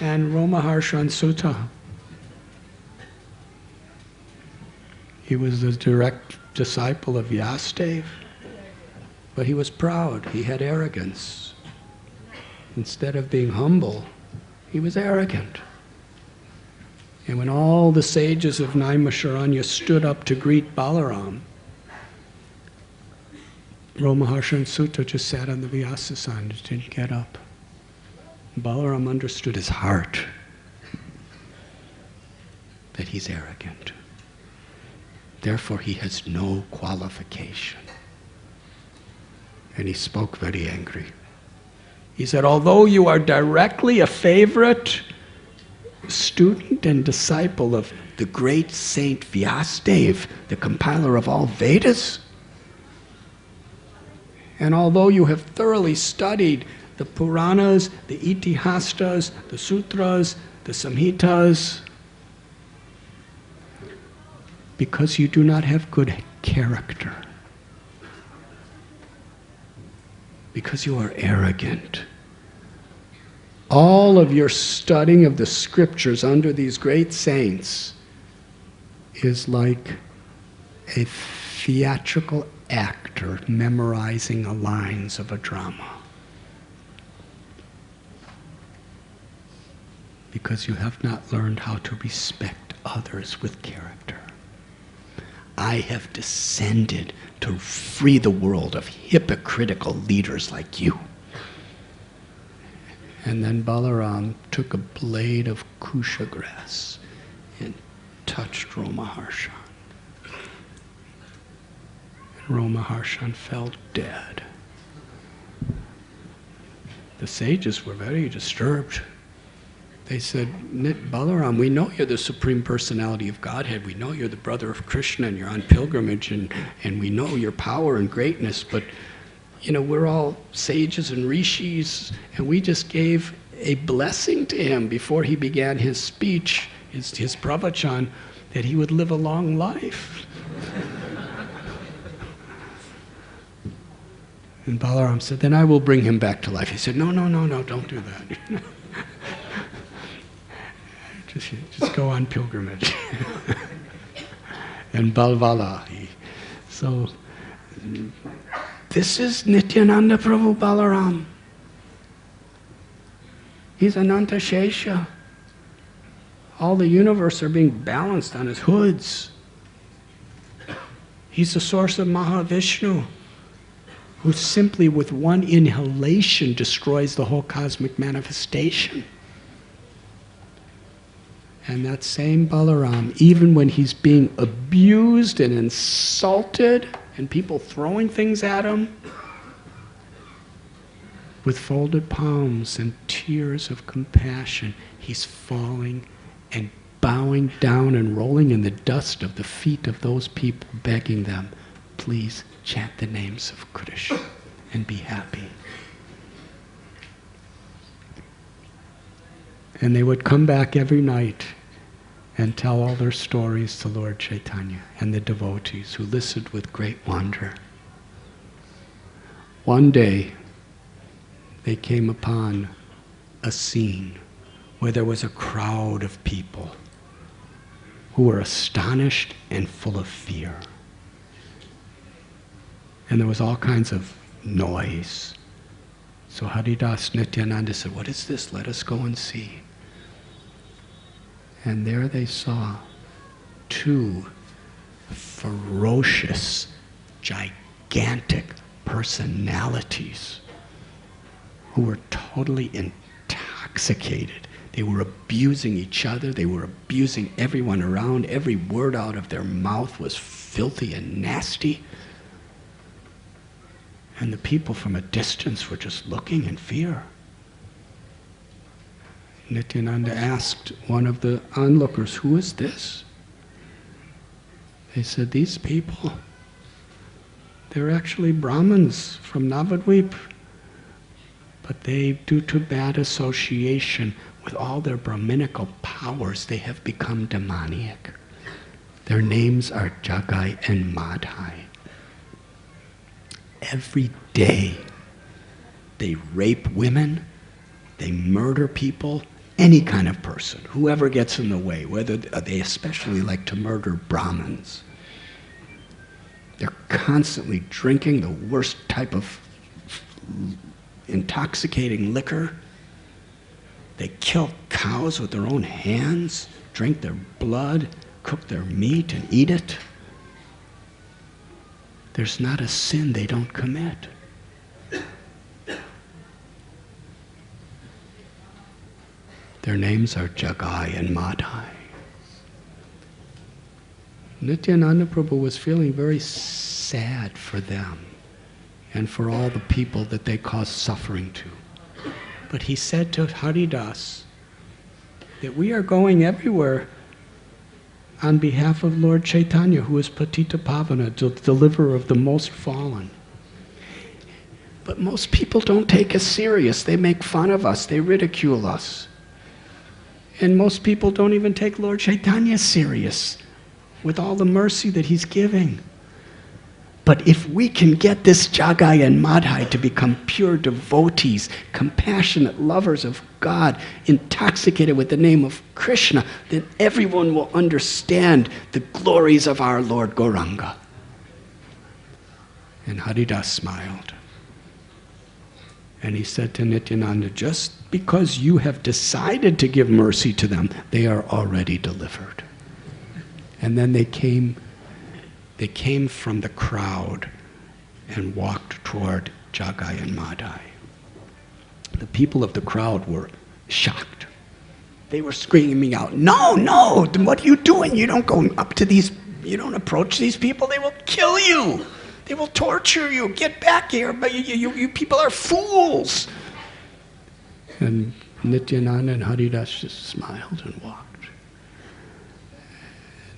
And Romaharshan Sutta, he was the direct disciple of Vyasadeva, but he was proud, he had arrogance. Instead of being humble, he was arrogant. And when all the sages of Naimisharanya stood up to greet Balaram, Romaharshan Sutta just sat on the Vyasasana, just didn't get up. Balaram understood his heart, that he's arrogant. Therefore, he has no qualification. And he spoke very angry. He said, although you are directly a favorite student and disciple of the great saint Vyasadeva, the compiler of all Vedas, and although you have thoroughly studied the Puranas, the Itihastas, the Sutras, the Samhitas, because you do not have good character, because you are arrogant, all of your studying of the scriptures under these great saints is like a theatrical actor memorizing the lines of a drama. Because you have not learned how to respect others with character. I have descended to free the world of hypocritical leaders like you. And then Balaram took a blade of kusha grass and touched Romaharshan. And Romaharshan fell dead. The sages were very disturbed. They said, Balaram, we know you're the Supreme Personality of Godhead. We know you're the brother of Krishna and you're on pilgrimage and we know your power and greatness, but we're all sages and rishis, and we just gave a blessing to him before he began his speech, his pravachan, that he would live a long life. And Balaram said, then I will bring him back to life. He said, no, don't do that. Just go on pilgrimage. And Balvala. So, this is Nityananda Prabhu Balaram. He's Ananta Shesha. All the universe are being balanced on his hoods. He's the source of Mahavishnu, who simply with one inhalation destroys the whole cosmic manifestation. And that same Balaram, even when he's being abused and insulted, and people throwing things at him, with folded palms and tears of compassion, he's falling and bowing down and rolling in the dust of the feet of those people, begging them, please chant the names of Krishna and be happy. And they would come back every night and tell all their stories to Lord Chaitanya and the devotees who listened with great wonder. One day, they came upon a scene where there was a crowd of people who were astonished and full of fear. And there was all kinds of noise. So Haridas Nityananda said, what is this? Let us go and see. And there they saw two ferocious, gigantic personalities who were totally intoxicated. They were abusing each other. They were abusing everyone around. Every word out of their mouth was filthy and nasty. And the people from a distance were just looking in fear. Nityananda asked one of the onlookers, "Who is this?" They said, "These people, they're actually Brahmins from Navadvip, but they, due to bad association with all their Brahminical powers, they have become demoniac. Their names are Jagai and Madhai. Every day they rape women, they murder people, any kind of person, whoever gets in the way, whether they especially like to murder Brahmins. They're constantly drinking the worst type of intoxicating liquor. They kill cows with their own hands, drink their blood, cook their meat and eat it. There's not a sin they don't commit." Their names are Jagai and Madhai. Nityananda Prabhu was feeling very sad for them and for all the people that they caused suffering to. But he said to Haridas that we are going everywhere on behalf of Lord Chaitanya, who is Patita Pavana, the deliverer of the most fallen. But most people don't take us serious. They make fun of us. They ridicule us. And most people don't even take Lord Chaitanya serious with all the mercy that he's giving. But if we can get this Jagai and Madhai to become pure devotees, compassionate lovers of God, intoxicated with the name of Krishna, then everyone will understand the glories of our Lord Gauranga. And Haridas smiled. And he said to Nityananda, just because you have decided to give mercy to them, they are already delivered. And then they came from the crowd and walked toward Jagai and Madhai. The people of the crowd were shocked. They were screaming out, "No, no, what are you doing? You don't go up to these, you don't approach these people, they will kill you. They will torture you. Get back here, but you people are fools." And Nityananda and Haridas just smiled and walked.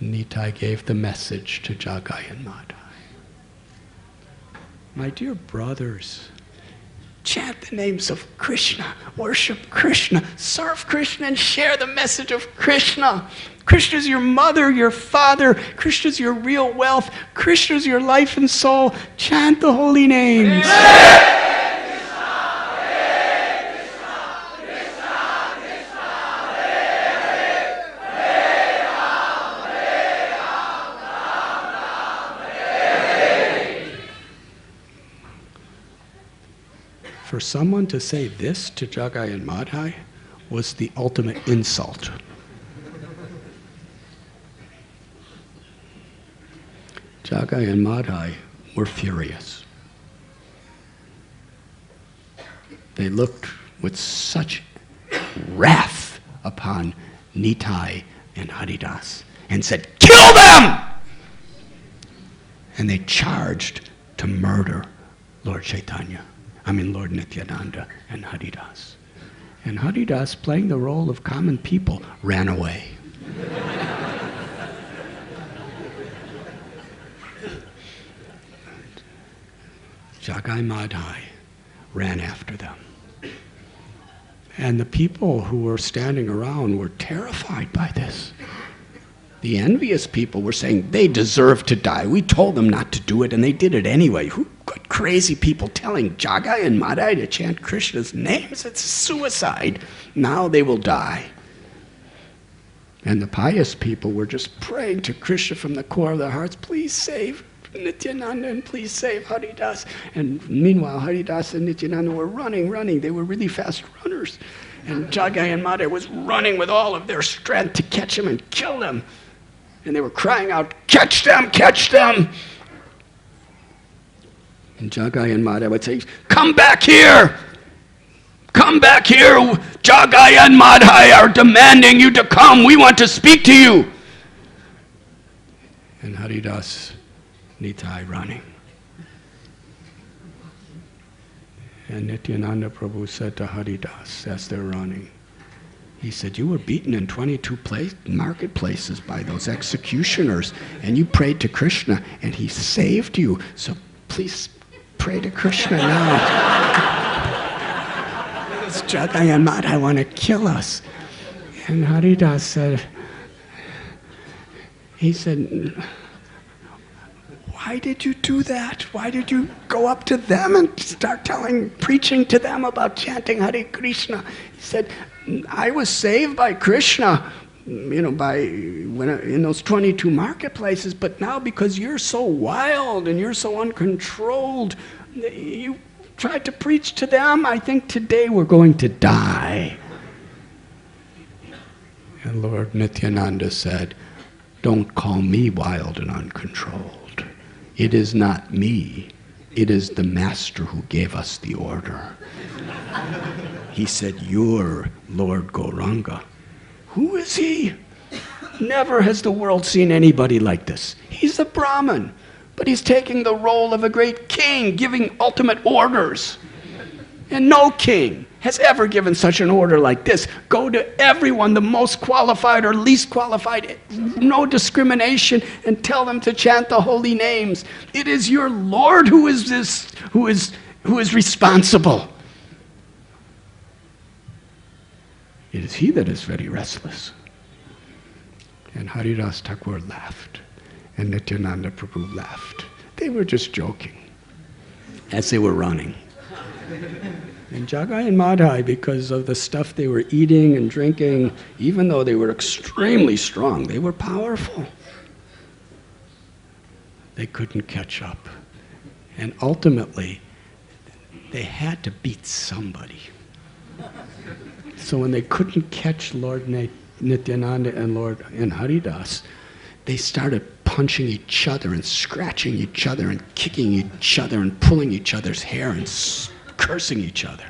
Nitai gave the message to Jagai and Madhai. My dear brothers, chant the names of Krishna, worship Krishna, serve Krishna, and share the message of Krishna. Krishna is your mother, your father. Krishna is your real wealth. Krishna is your life and soul. Chant the holy names. For someone to say this to Jagai and Madhai was the ultimate insult. Jagai and Madhai were furious. They looked with such wrath upon Nitai and Haridas and said, "Kill them!" And they charged to murder Lord Lord Nityananda and Haridas. And Haridas, playing the role of common people, ran away. Jagai Madhai ran after them. And the people who were standing around were terrified by this. The envious people were saying, they deserve to die. We told them not to do it, and they did it anyway. Who got crazy people telling Jagai and Madhai to chant Krishna's names? It's suicide. Now they will die. And the pious people were just praying to Krishna from the core of their hearts, please save Nityananda and please save Haridas. And meanwhile, Haridas and Nityananda were running. They were really fast runners. And Jagai and Madhai was running with all of their strength to catch him and kill them. And they were crying out, catch them, catch them. And Jagai and Madhai would say, come back here. Come back here. Jagai and Madhai are demanding you to come. We want to speak to you. And Haridas, Nitai running. And Nityananda Prabhu said to Haridas as they're running, He said, you were beaten in 22 marketplaces by those executioners, and you prayed to Krishna, and he saved you. So please pray to Krishna now. This Jagai and Madhai want to kill us. And Haridas said, why did you do that? Why did you go up to them and start preaching to them about chanting Hare Krishna? He said, I was saved by Krishna, in those 22 marketplaces, but now because you're so wild and you're so uncontrolled, you tried to preach to them. I think today we're going to die. And Lord Nityananda said, don't call me wild and uncontrolled. It is not me. It is the Master who gave us the order. He said, you're Lord Gauranga. Who is he? Never has the world seen anybody like this. He's a Brahmin, but he's taking the role of a great king, giving ultimate orders. And no king has ever given such an order like this. Go to everyone, the most qualified or least qualified, no discrimination, and tell them to chant the holy names. It is your Lord who is responsible. It is he that is very restless. And Haridas Thakur laughed, and Nityananda Prabhu laughed. They were just joking as they were running. And Jagai and Madhai, because of the stuff they were eating and drinking, even though they were extremely strong, they were powerful. They couldn't catch up. And ultimately, they had to beat somebody. So when they couldn't catch Lord Nityananda and Haridas, they started punching each other and scratching each other and kicking each other and pulling each other's hair and cursing each other,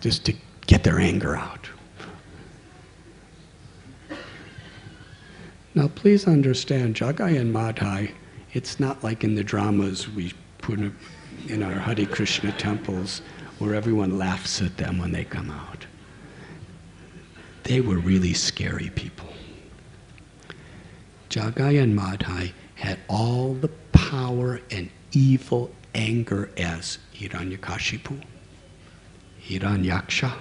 just to get their anger out. Now please understand, Jagai and Madhai, it's not like in the dramas we put in our Hare Krishna temples where everyone laughs at them when they come out. They were really scary people. Jagai and Madhai had all the power and evil anger as Hiranyakashipu, Hiranyaksha,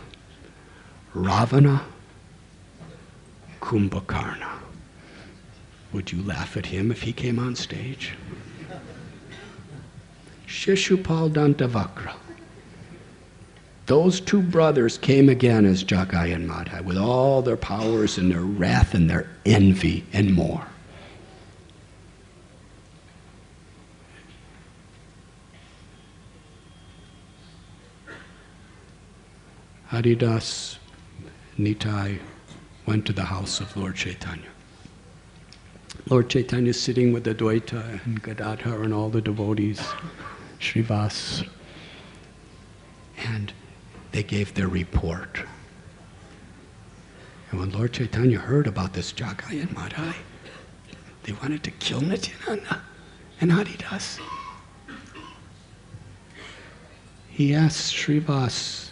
Ravana, Kumbhakarna. Would you laugh at him if he came on stage? Shishupal Dantavakra. Those two brothers came again as Jagai and Madhai with all their powers and their wrath and their envy and more. Haridas Nitai went to the house of Lord Chaitanya. Lord Chaitanya is sitting with Advaita and Gadadhar and all the devotees, Srivas, and they gave their report. And when Lord Chaitanya heard about this Jagai and Madhai, they wanted to kill Nityananda and Haridas. He asked Srivas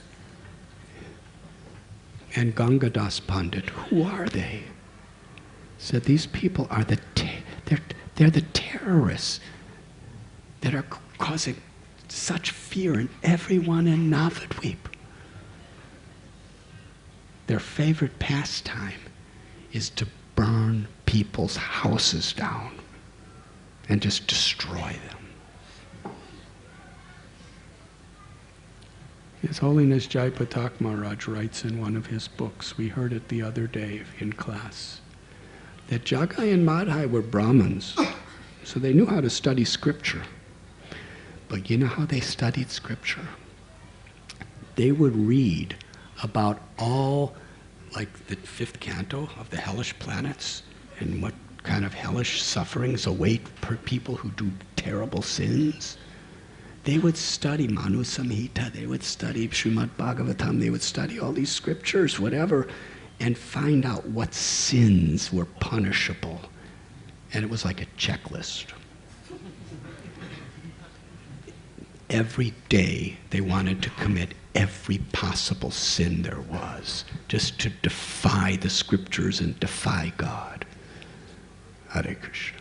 and Gangadas Pandit, who are they? Said, these people are they're the terrorists that are causing such fear in everyone in Navadvip. Their favorite pastime is to burn people's houses down and just destroy them. His Holiness Jai Patak Maharaj writes in one of his books, we heard it the other day in class, that Jagai and Madhai were Brahmins, so they knew how to study scripture. But you know how they studied scripture? They would read about all, like the 5th canto of the hellish planets, and what kind of hellish sufferings await people who do terrible sins. They would study Manu Samhita, they would study Srimad Bhagavatam, they would study all these scriptures, whatever, and find out what sins were punishable. And it was like a checklist. Every day they wanted to commit every possible sin there was, just to defy the scriptures and defy God. Hare Krishna.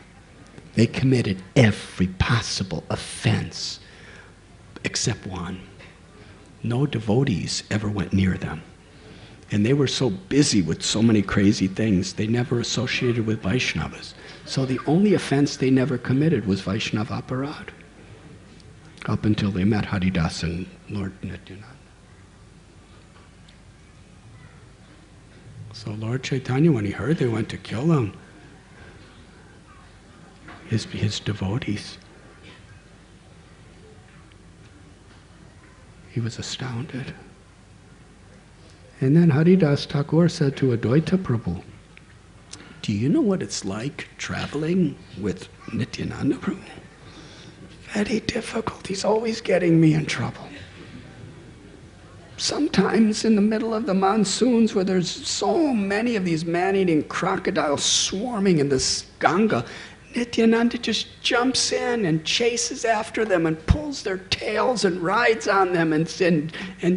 They committed every possible offense except one. No devotees ever went near them. And they were so busy with so many crazy things, they never associated with Vaishnavas. So the only offense they never committed was Vaishnava aparad, up until they met Haridas and Lord Nityananda. So Lord Chaitanya, when he heard they went to kill him, his devotees, he was astounded. And then Haridas Thakur said to Advaita Prabhu, do you know what it's like traveling with Nityananda Prabhu? Very difficult. He's always getting me in trouble. Sometimes in the middle of the monsoons where there's so many of these man-eating crocodiles swarming in this Ganga, Nityananda just jumps in and chases after them and pulls their tails and rides on them and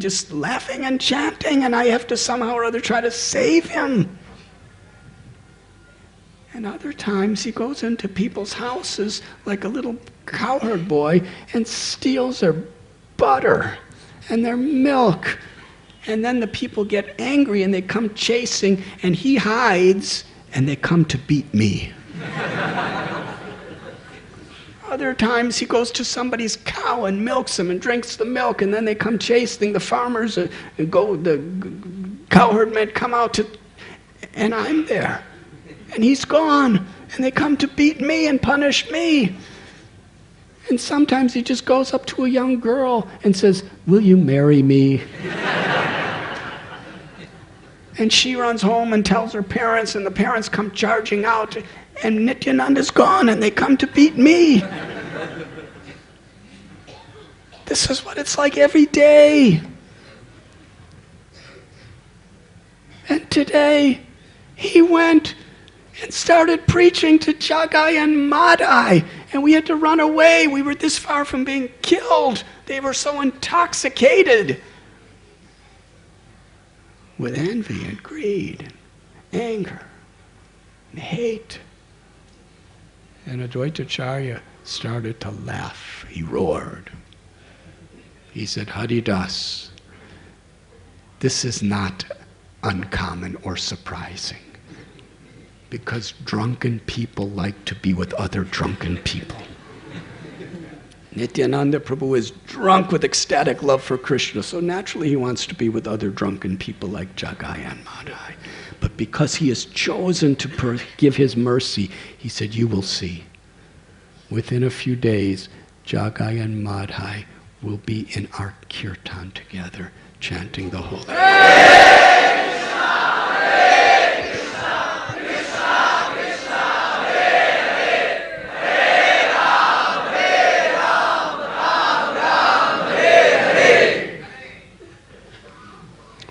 just laughing and chanting, and I have to somehow or other try to save him. And other times he goes into people's houses like a little cowherd boy and steals their butter and their milk. And then the people get angry and they come chasing, and he hides and they come to beat me. Other times he goes to somebody's cow and milks them and drinks the milk, and then they come chasing the farmers and the cowherd men come out and I'm there. And he's gone, and they come to beat me and punish me. And sometimes he just goes up to a young girl and says, will you marry me? And she runs home and tells her parents, and the parents come charging out, and Nityananda's gone, and they come to beat me. This is what it's like every day. And today, he went and started preaching to Jagai and Madai, and we had to run away. We were this far from being killed. They were so intoxicated with envy and greed and anger and hate. And Advaitacharya started to laugh. He roared. He said, Haridas, this is not uncommon or surprising, because drunken people like to be with other drunken people. Nityananda Prabhu is drunk with ecstatic love for Krishna, so naturally he wants to be with other drunken people like Jagai and Madai. But because he has chosen to give his mercy, he said, you will see. Within a few days, Jagai and Madai will be in our kirtan together, chanting the holy.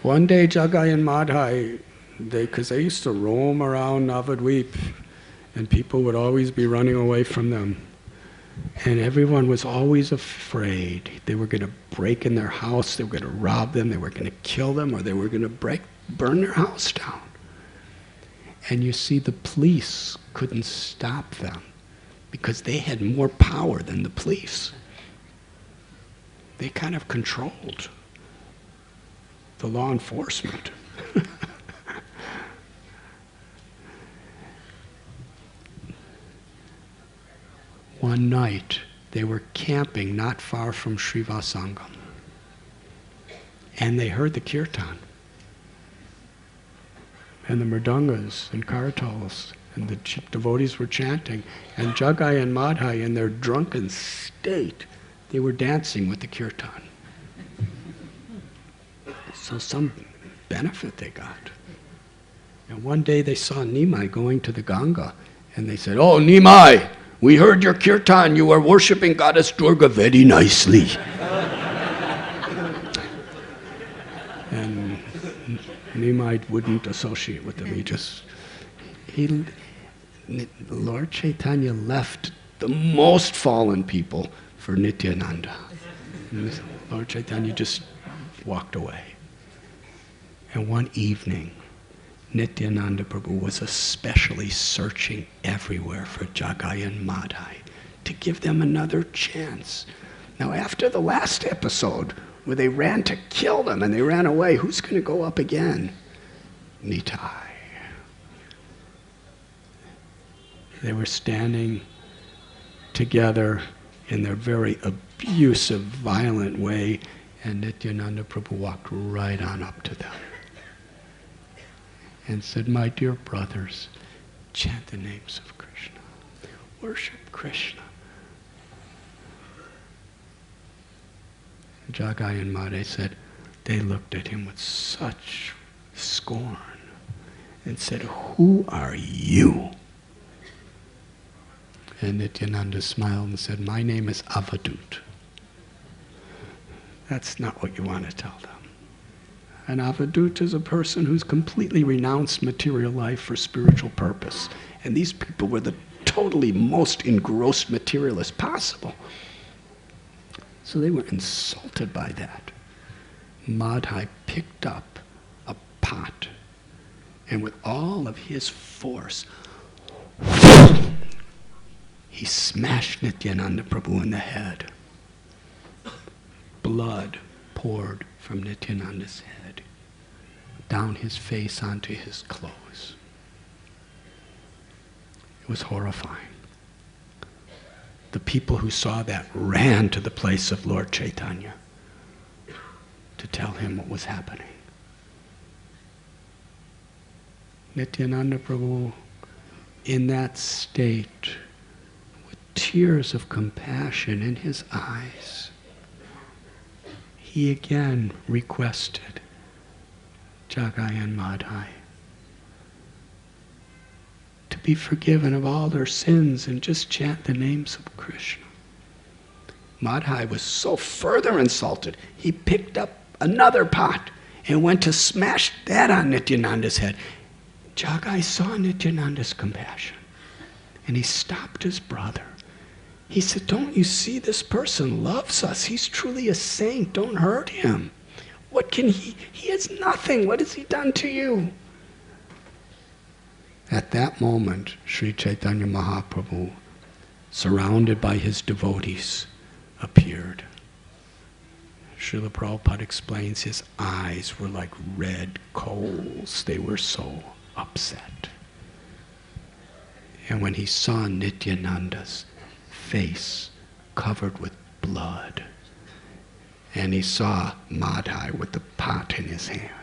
One day, Jagai and Madai, because they used to roam around Navadvip, and people would always be running away from them. And everyone was always afraid. They were going to break in their house, they were going to rob them, they were going to kill them, or they were going to burn their house down. And you see, the police couldn't stop them because they had more power than the police. They kind of controlled the law enforcement. One night, they were camping not far from Srivasangam, and they heard the kirtan, and the mridangas and kartals, and the devotees were chanting, and Jagai and Madai, in their drunken state, they were dancing with the kirtan. So some benefit they got. And one day they saw Nimai going to the Ganga, and they said, "Oh, Nimai, we heard your kirtan. You are worshipping Goddess Durga very nicely." And Nimai wouldn't associate with them. Lord Chaitanya left the most fallen people for Nityananda. And Lord Chaitanya just walked away. And one evening, Nityananda Prabhu was especially searching everywhere for Jagai and Madhai to give them another chance. Now, after the last episode, where they ran to kill them and they ran away, who's going to go up again? Nitai. They were standing together in their very abusive, violent way, and Nityananda Prabhu walked right on up to them and said, "My dear brothers, chant the names of Krishna. Worship Krishna." Jagai and Madhai said, they looked at him with such scorn and said, "Who are you?" And Nityananda smiled and said, "My name is Avadut." That's not what you want to tell them. An Avadut is a person who's completely renounced material life for spiritual purpose. And these people were the totally most engrossed materialists possible. So they were insulted by that. Madhai picked up a pot, and with all of his force, he smashed Nityananda Prabhu in the head. Blood poured from Nityananda's head down his face onto his clothes. It was horrifying. The people who saw that ran to the place of Lord Chaitanya to tell him what was happening. Nityananda Prabhu, in that state, with tears of compassion in his eyes, he again requested Jagai and Madhai to be forgiven of all their sins and just chant the names of Krishna. Madhai was so further insulted, he picked up another pot and went to smash that on Nityananda's head. Jagai saw Nityananda's compassion and he stopped his brother. He said, "Don't you see, this person loves us. He's truly a saint. Don't hurt him. What can he has nothing. What has he done to you?" At that moment, Sri Chaitanya Mahaprabhu, surrounded by his devotees, appeared. Srila Prabhupada explains his eyes were like red coals. They were so upset. And when he saw Nityananda's face covered with blood, and he saw Madhai with the pot in his hand,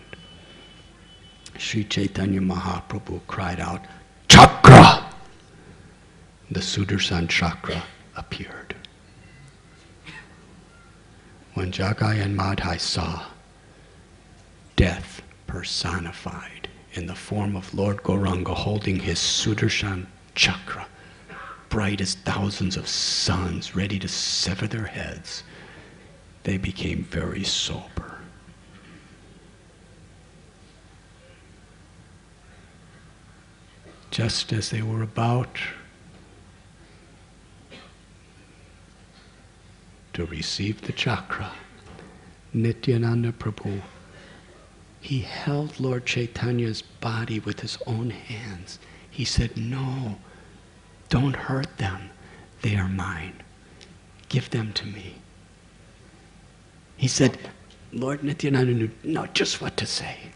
Sri Chaitanya Mahaprabhu cried out, "Chakra!" The Sudarshan chakra appeared. When Jagai and Madhai saw death personified in the form of Lord Gauranga holding his Sudarshan chakra, bright as thousands of suns, ready to sever their heads, they became very sober. Just as they were about to receive the chakra, Nityananda Prabhu, he held Lord Chaitanya's body with his own hands. He said, "No, don't hurt them. They are mine. Give them to me." He said, Lord Nityananda knew not just what to say.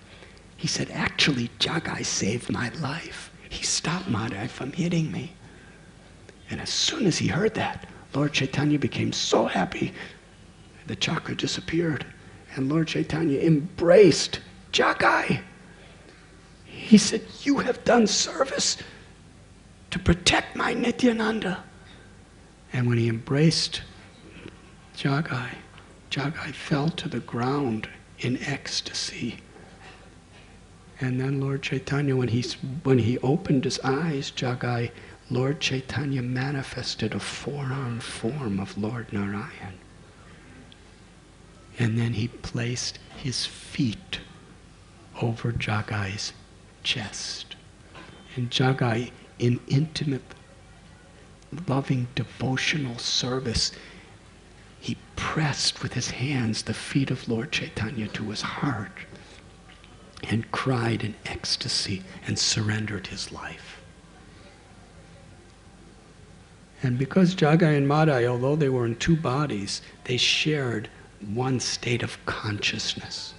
He said, "Actually, Jagai saved my life. He stopped Madhai from hitting me." And as soon as he heard that, Lord Chaitanya became so happy, the chakra disappeared, and Lord Chaitanya embraced Jagai. He said, "You have done service to protect my Nityananda." And when he embraced Jagai, Jagai fell to the ground in ecstasy. And then Lord Chaitanya, when he opened his eyes, Jagai, Lord Chaitanya manifested a four-armed form of Lord Narayan. And then he placed his feet over Jagai's chest. And Jagai, in intimate, loving, devotional service, he pressed with his hands the feet of Lord Chaitanya to his heart and cried in ecstasy and surrendered his life. And because Jagai and Madai, although they were in two bodies, they shared one state of consciousness.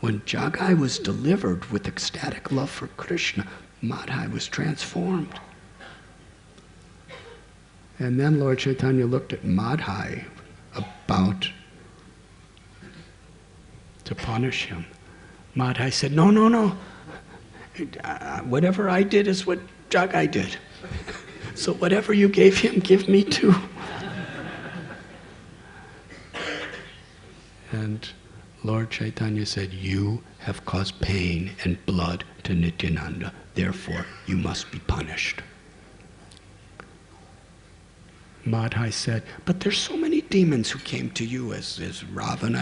When Jagai was delivered with ecstatic love for Krishna, Madai was transformed. And then Lord Chaitanya looked at Madai about to punish him. Madai said, no, no, no. Whatever I did is what Jagai did. So whatever you gave him, give me too. And Lord Chaitanya said, you have caused pain and blood to Nityananda, therefore you must be punished. Madhai said, but there's so many demons who came to you as Ravana,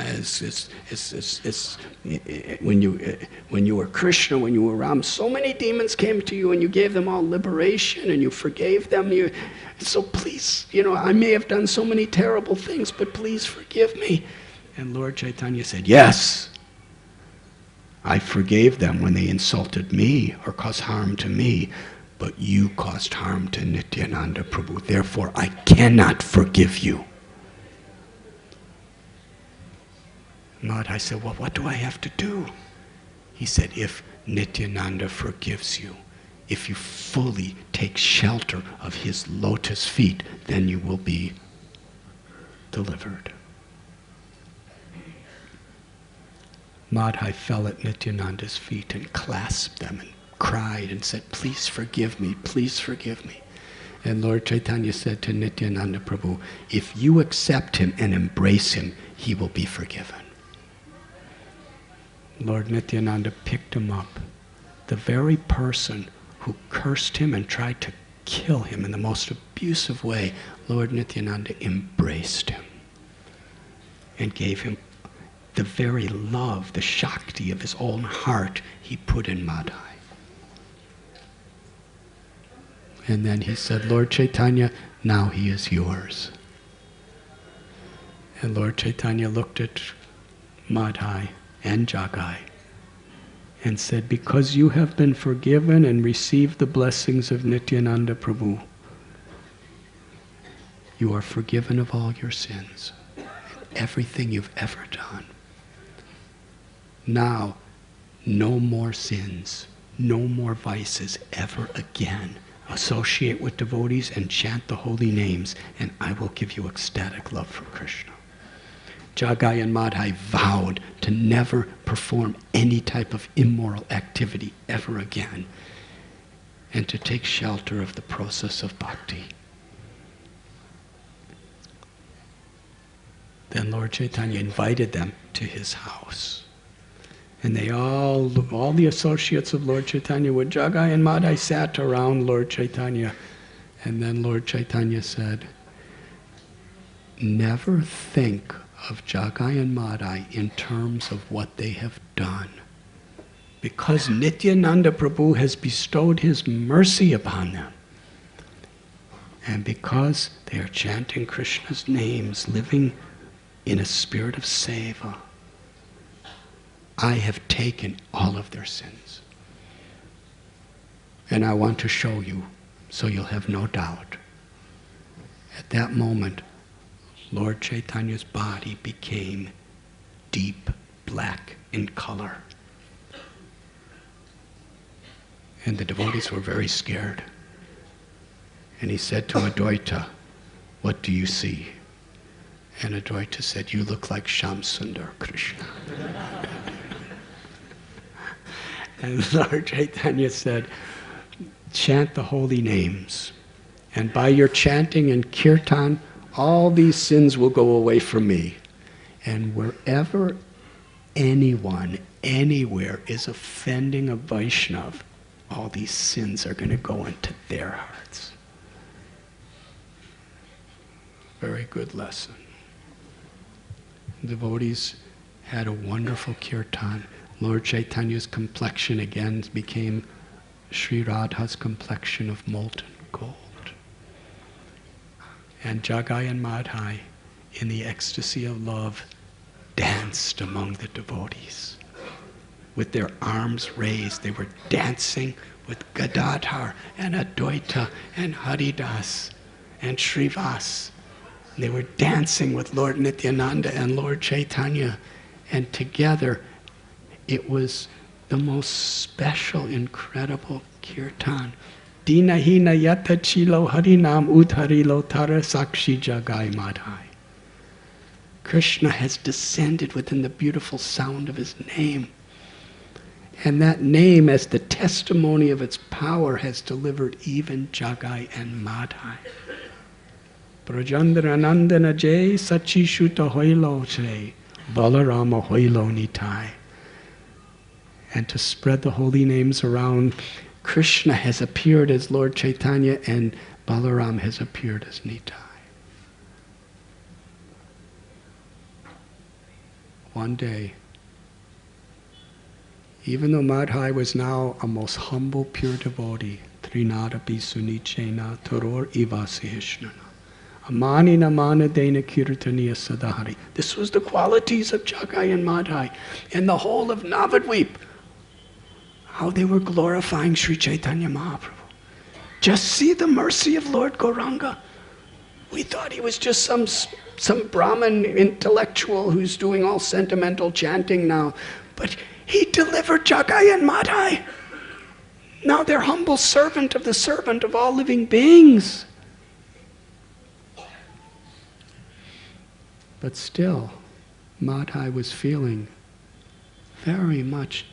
when you were Krishna, when you were Ram, so many demons came to you and you gave them all liberation and you forgave them. So please, I may have done so many terrible things, but please forgive me. And Lord Chaitanya said, yes, I forgave them when they insulted me or caused harm to me, but you caused harm to Nityananda Prabhu, therefore I cannot forgive you. Madhai said, well, what do I have to do? He said, if Nityananda forgives you, if you fully take shelter of his lotus feet, then you will be delivered. Madhai fell at Nityananda's feet and clasped them and cried and said, please forgive me, please forgive me. And Lord Chaitanya said to Nityananda Prabhu, if you accept him and embrace him, he will be forgiven. Lord Nityananda picked him up. The very person who cursed him and tried to kill him in the most abusive way, Lord Nityananda embraced him and gave him the very love, the Shakti of his own heart he put in Madhai. And then he said, Lord Chaitanya, now he is yours. And Lord Chaitanya looked at Madhai and Jagai and said, because you have been forgiven and received the blessings of Nityananda Prabhu, you are forgiven of all your sins, everything you've ever done. Now, no more sins, no more vices ever again. Associate with devotees and chant the holy names, and I will give you ecstatic love for Krishna. Jagai and Madhai vowed to never perform any type of immoral activity ever again, and to take shelter of the process of bhakti. Then Lord Chaitanya invited them to his house. And they all the associates of Lord Chaitanya with Jagai and Madhai sat around Lord Chaitanya. And then Lord Chaitanya said, never think of Jagai and Madhai in terms of what they have done. Because Nityananda Prabhu has bestowed his mercy upon them. And because they are chanting Krishna's names, living in a spirit of seva, I have taken all of their sins. And I want to show you, so you'll have no doubt. At that moment, Lord Chaitanya's body became deep black in color. And the devotees were very scared. And he said to Advaita, what do you see? And Advaita said, you look like Shamsundar Krishna. And Lord Chaitanya said, chant the holy names. And by your chanting and kirtan, all these sins will go away from me. And wherever anyone, anywhere is offending a Vaishnav, all these sins are going to go into their hearts. Very good lesson. Devotees had a wonderful kirtan. Lord Chaitanya's complexion again became Sri Radha's complexion of molten gold. And Jagai and Madhai in the ecstasy of love, danced among the devotees. With their arms raised, they were dancing with Gadadhar and Advaita and Haridas and Srivas. They were dancing with Lord Nityananda and Lord Chaitanya. And together, it was the most special, incredible kirtan. Dina hina yata chilo harinam udharilo tara sakshi jagai madhai. Krishna has descended within the beautiful sound of his name. And that name, as the testimony of its power, has delivered even Jagai and Madhai. Brajandra Nandana Jai Sachishuta Hoilo Jai Balarama Hoilo Nitai. And to spread the holy names around, Krishna has appeared as Lord Chaitanya and Balaram has appeared as Nitai. One day, even though Madhai was now a most humble, pure devotee, Trinada Bisunichena Toror Ivasihishnana, Amanina Manadena Kirtaniya Sadahari. This was the qualities of Jagai and Madhai. And the whole of Navadvip, how they were glorifying Sri Chaitanya Mahaprabhu. Just see the mercy of Lord Gauranga. We thought he was just some Brahmin intellectual who's doing all sentimental chanting now. But he delivered Jagai and Madhai. Now they're humble servant of all living beings. But still, Madhai was feeling very much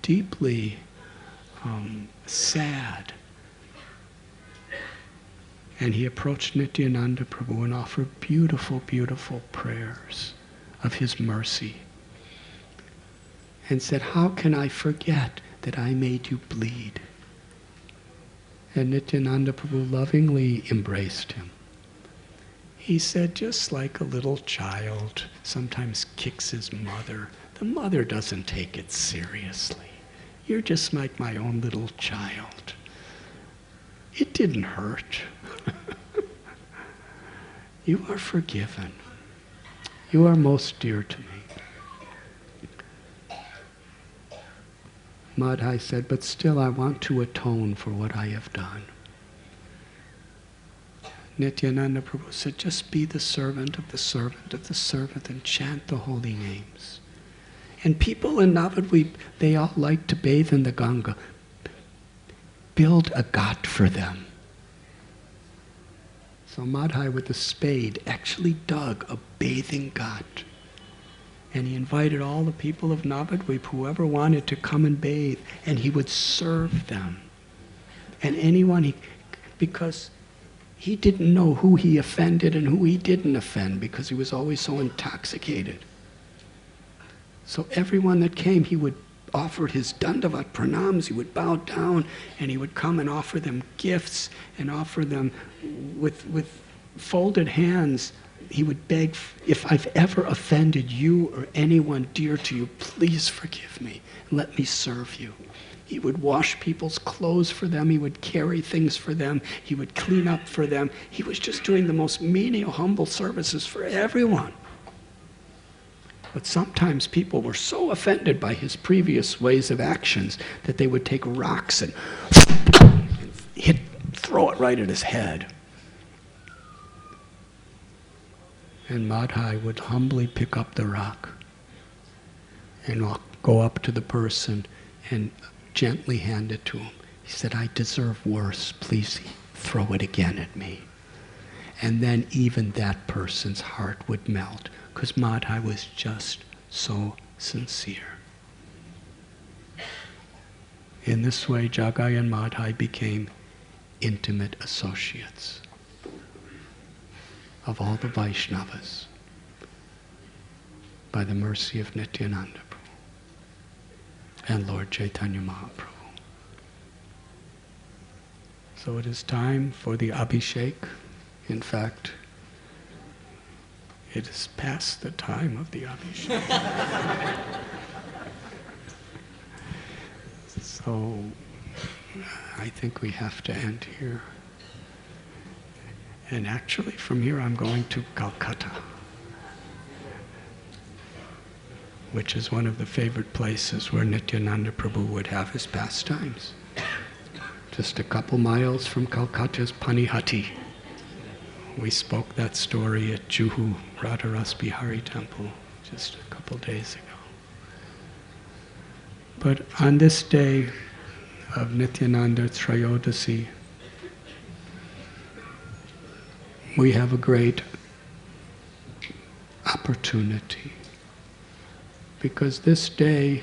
deeply sad. And he approached Nityananda Prabhu and offered beautiful, beautiful prayers of his mercy. And said, how can I forget that I made you bleed? And Nityananda Prabhu lovingly embraced him. He said, just like a little child sometimes kicks his mother, the mother doesn't take it seriously. You're just like my own little child. It didn't hurt. You are forgiven. You are most dear to me. Madhai said, but still I want to atone for what I have done. Nityananda Prabhu said, just be the servant of the servant of the servant and chant the holy names. And people in Navadvip, they all like to bathe in the Ganga. Build a ghat for them. So Madhai with a spade actually dug a bathing ghat. And he invited all the people of Navadvip, whoever wanted to come and bathe, and he would serve them. And anyone, because he didn't know who he offended and who he didn't offend, because he was always so intoxicated. So everyone that came, he would offer his dandavat pranams, he would bow down, and he would come and offer them gifts, and offer them with folded hands. He would beg, if I've ever offended you or anyone dear to you, please forgive me. Let me serve you. He would wash people's clothes for them. He would carry things for them. He would clean up for them. He was just doing the most menial, humble services for everyone. But sometimes people were so offended by his previous ways of actions that they would take rocks and throw it right at his head. And Madhai would humbly pick up the rock and go up to the person and gently hand it to him. He said, I deserve worse. Please throw it again at me. And then even that person's heart would melt, because Madhai was just so sincere. In this way, Jagai and Madhai became intimate associates of all the Vaishnavas by the mercy of Nityananda Prabhu and Lord Chaitanya Mahaprabhu. So it is time for the Abhishek. In fact, it is past the time of the Abhishek. So I think we have to end here. And actually, from here I'm going to Calcutta, which is one of the favorite places where Nityananda Prabhu would have his pastimes. Just a couple miles from Calcutta's Panihati. We spoke that story at Juhu Radharas Bihari Temple just a couple days ago. But on this day of Nityananda Trayodashi, we have a great opportunity, because this day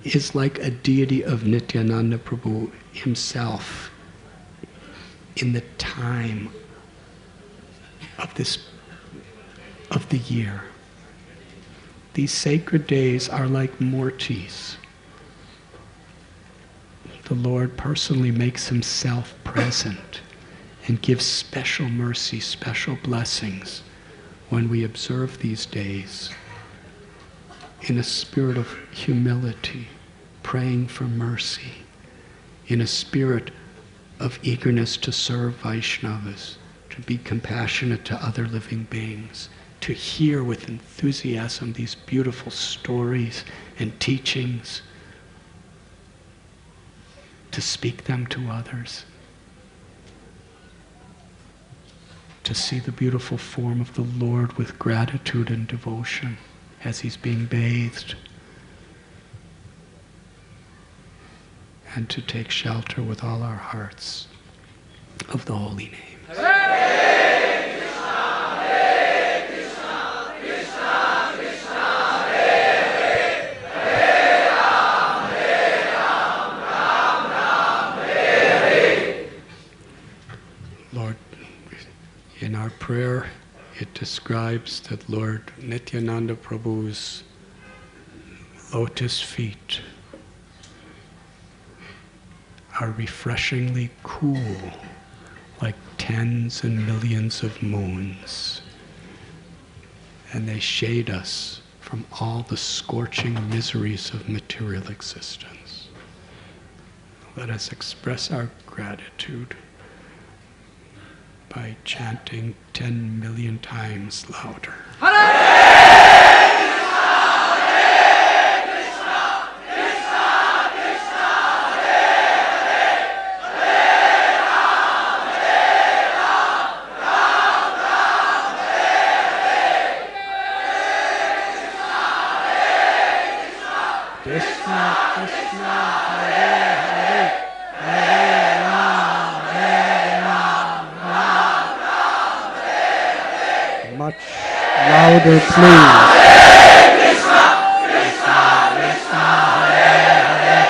is like a deity of Nityananda Prabhu himself in the time of the year. These sacred days are like mortis. The Lord personally makes himself present and gives special mercy, special blessings when we observe these days in a spirit of humility, praying for mercy, in a spirit of eagerness to serve Vaishnavas, to be compassionate to other living beings, to hear with enthusiasm these beautiful stories and teachings, to speak them to others, to see the beautiful form of the Lord with gratitude and devotion as he's being bathed, and to take shelter with all our hearts of the holy name. Hare Krishna, Hare Krishna, Krishna Krishna, Hare Hare, Hare Ram, Ram Ram, Hare Hare. Lord, in our prayer, it describes that Lord Nityananda Prabhu's lotus feet are refreshingly cool, like tens and millions of moons. And they shade us from all the scorching miseries of material existence. Let us express our gratitude by chanting 10 million times louder. Krishna, Krishna, Hare Hare, Hare Ram, Hare Ram, Ram Ram, Hare Hare. Much louder, please. Hare Krishna, Krishna Krishna, Hare Hare,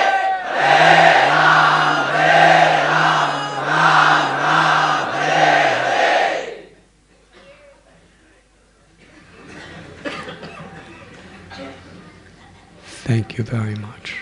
Hare Ram, Hare Ram, Ram Ram, Hare Hare. Thank you very much.